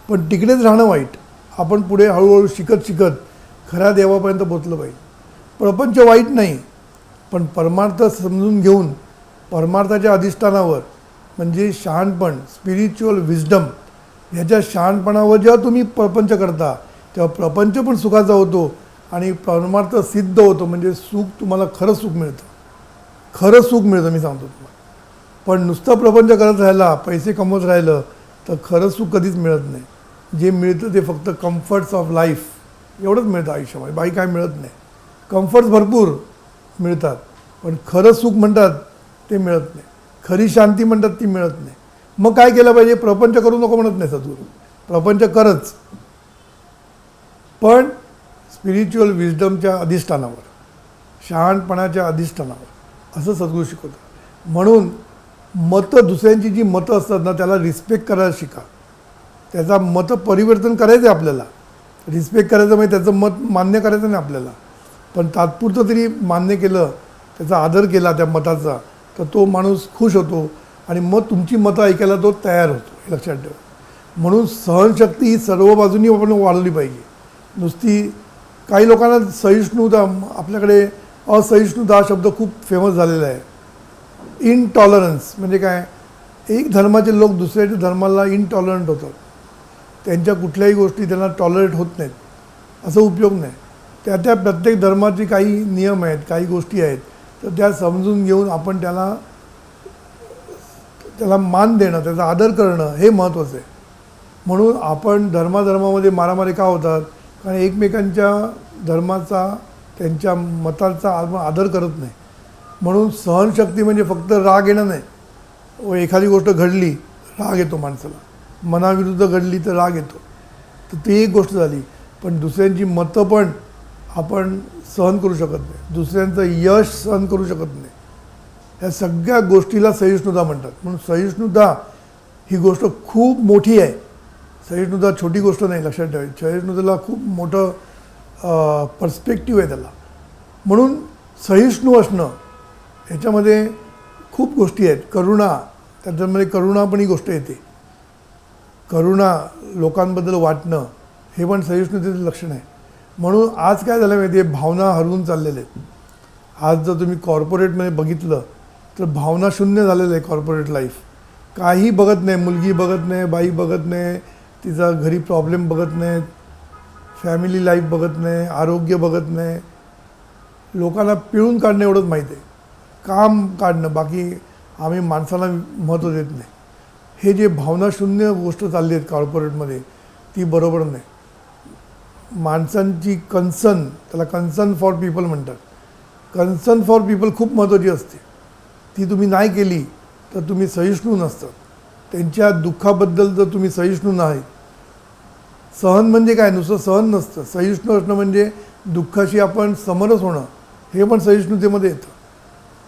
पण तिकडेच राहणं वाईट. आपण पुढे हळूहळू शिकत शिकत खऱ्या देवापर्यंत पोचलं पाहिजे. प्रपंच वाईट नाही, पण परमार्थ समजून घेऊन परमार्थाच्या अधिष्ठानावर म्हणजे शहाणपण, स्पिरिच्युअल विजडम, ह्याच्या शहाणपणावर जेव्हा तुम्ही प्रपंच करता तेव्हा प्रपंच पण सुखाचा होतो आणि परमार्थ सिद्ध होतो. म्हणजे सुख तुम्हाला खरं सुख मिळतं, खरं सुख मिळतं मी सांगतो तुम्हाला. पण नुसतं प्रपंच करत राहिला, पैसे कमवत राहिलं तर खरं सुख कधीच मिळत नाही. जे मिळतं ते फक्त कम्फर्ट्स ऑफ लाईफ एवढंच मिळतं आयुष्यामध्ये, बाकी काय मिळत नाही. कम्फर्ट्स भरपूर मिळतात पण खरं सुख म्हणतात ते मिळत नाही. खरी शांती म्हणतात ती मिळत नाही. मग काय केलं पाहिजे? प्रपंच करू नको म्हणत नाही सद्गुरू, प्रपंच करच, पण स्पिरिच्युअल विजडमच्या अधिष्ठानावर, शहाणपणाच्या अधिष्ठानावर, असं सद्गुरू शिकवतात. म्हणून मतं, दुसऱ्यांची जी मतं असतात ना त्याला रिस्पेक्ट करायला शिका. त्याचा मतं परिवर्तन करायचं आहे आपल्याला, रिस्पेक्ट करायचं म्हणजे त्याचं मत मान्य करायचं नाही आपल्याला, पण तात्पुरतं तरी मान्य केलं, त्याचा आदर केला त्या मताचा, तर तो माणूस खुश होतो आणि मग तुमची मतं ऐकायला तो तयार होतो. हे लक्षात ठेवा. म्हणून सहनशक्ती ही सर्व बाजूंनी आपण वाढवली पाहिजे. नुसती काही लोकांना सहिष्णुता, आपल्याकडे असहिष्णुता हा शब्द खूप फेमस झालेला आहे. इनटॉलरन्स म्हणजे काय? एक धर्माचे लोक दुसऱ्याच्या धर्माला इनटॉलरंट होतात. त्यांच्या कुठल्याही गोष्टी त्यांना टॉलरेट होत नाहीत, असं उपयोग नाही. त्या प्रत्येक धर्माचे काही नियम आहेत, काही गोष्टी आहेत, तर त्या समजून घेऊन आपण त्याला मान देणं, त्याचा आदर करणं हे महत्त्वाचं आहे. म्हणून आपण धर्माधर्मामध्ये मारामारी का होतात? कारण एकमेकांच्या धर्माचा, त्यांच्या मताचा आदर करत नाही. म्हणून सहनशक्ती म्हणजे फक्त राग येणं नाही. एखादी गोष्ट घडली, राग येतो माणसाला, मनाविरुद्ध घडली तर राग येतो, तर ती एक गोष्ट झाली. पण दुसऱ्यांची मतं पण आपण सहन करू शकत नाही, दुसऱ्यांचं यश सहन करू शकत नाही. ह्या सगळ्या गोष्टीला सहिष्णुता म्हणतात. म्हणून सहिष्णुता ही गोष्ट खूप मोठी आहे. सहिष्णुता छोटी गोष्ट नाही, लक्षात ठेवायची. सहिष्णुतेला खूप मोठं पर्स्पेक्टिव्ह आहे त्याला. म्हणून सहिष्णू असणं ह्याच्यामध्ये खूप गोष्टी आहेत. करुणा, त्याच्यामध्ये करुणा पण ही गोष्ट येते. करुणा, लोकांबद्दल वाटणं, हे पण सहिष्णुतेचं लक्षण आहे. म्हणून आज काय झालं माहिती आहे? भावना हरवून चाललेल्या आहेत. आज जर तुम्ही कॉर्पोरेटमध्ये बघितलं तर भावना शून्य झालेलं आहे कॉर्पोरेट लाईफ. काही बघत नाही, मुलगी बघत नाही, बाई बघत नाही, तिचा घरी प्रॉब्लेम बघत नाही, फॅमिली लाईफ बघत नाही, आरोग्य बघत नाही. लोकांना पिळून काढणं एवढंच माहीत आहे, काम काढणं, बाकी आम्ही माणसाला महत्त्व देत नाही. हे जे भावनाशून्य गोष्ट चालली आहेत कॉर्पोरेटमध्ये ती बरोबर नाही. माणसांची कन्सर्न, त्याला कन्सर्न फॉर पीपल म्हणतात. कन्सर्न फॉर पीपल खूप महत्त्वाची असते. ती तुम्ही नाही केली तर तुम्ही सहिष्णू नसतात. त्यांच्या दुःखाबद्दल जर तुम्ही सहिष्णू नाही, सहन म्हणजे काय? नुसतं सहन नसतं. सहिष्णू असणं म्हणजे दुःखाशी आपण समरस होणं, हे पण सहिष्णुतेमध्ये येतं.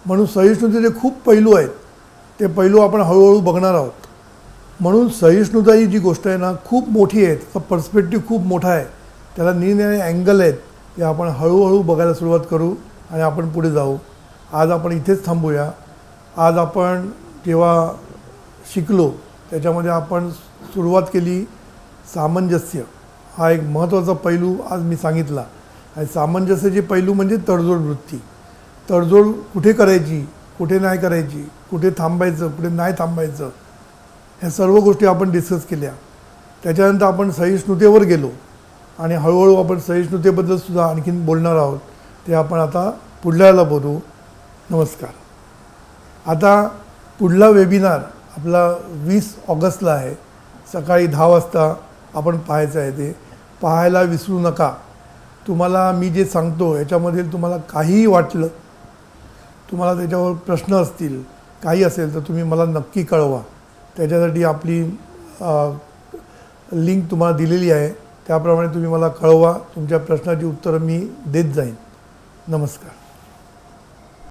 म्हणून सहिष्णुतेचे खूप पैलू आहेत, ते पैलू आपण हळूहळू बघणार आहोत. म्हणून सहिष्णुता ही जी गोष्ट आहे ना खूप मोठी आहे, त्याचा पर्स्पेक्टिव्ह खूप मोठा आहे, त्याला निरनिराळे अँगल आहेत, ते आपण हळूहळू बघायला सुरुवात करू आणि आपण पुढे जाऊ. आज आपण इथेच थांबूया. आज आपण जेव्हा शिकलो त्याच्यामध्ये आपण सुरुवात केली सामंजस्य, हा एक महत्त्वाचा पैलू आज मी सांगितला. आणि सामंजस्याचे पैलू म्हणजे तडजोड वृत्ती. तडजोड कुठे करायची, कुठे नाही करायची, कुठे थांबायचं, कुठे नाही थांबायचं, ह्या सर्व गोष्टी आपण डिस्कस केल्या. त्याच्यानंतर आपण सहिष्णुतेवर गेलो आणि हळूहळू आपण सहिष्णुतेबद्दल सुद्धा आणखीन बोलणार आहोत. ते आपण आता पुढल्याला बोलू. नमस्कार. आता पुढला वेबिनार आपला 20 ऑगस्टला आहे. सकाळी 10 वाजता आपण पाहायचं आहे. ते पाहायला विसरू नका. तुम्हाला मी जे सांगतो याच्यामध्ये तुम्हाला काहीही वाटलं, तुम्हाला त्याच्यावर प्रश्न असतील, काही असेल तर तुम्ही मला नक्की कळवा. त्याच्यासाठी आपली लिंक तुम्हाला दिलेली आहे. त्याप्रमाणे तुम्ही मला कळवा. तुमच्या प्रश्नाची उत्तरं मी देत जाईन. नमस्कार.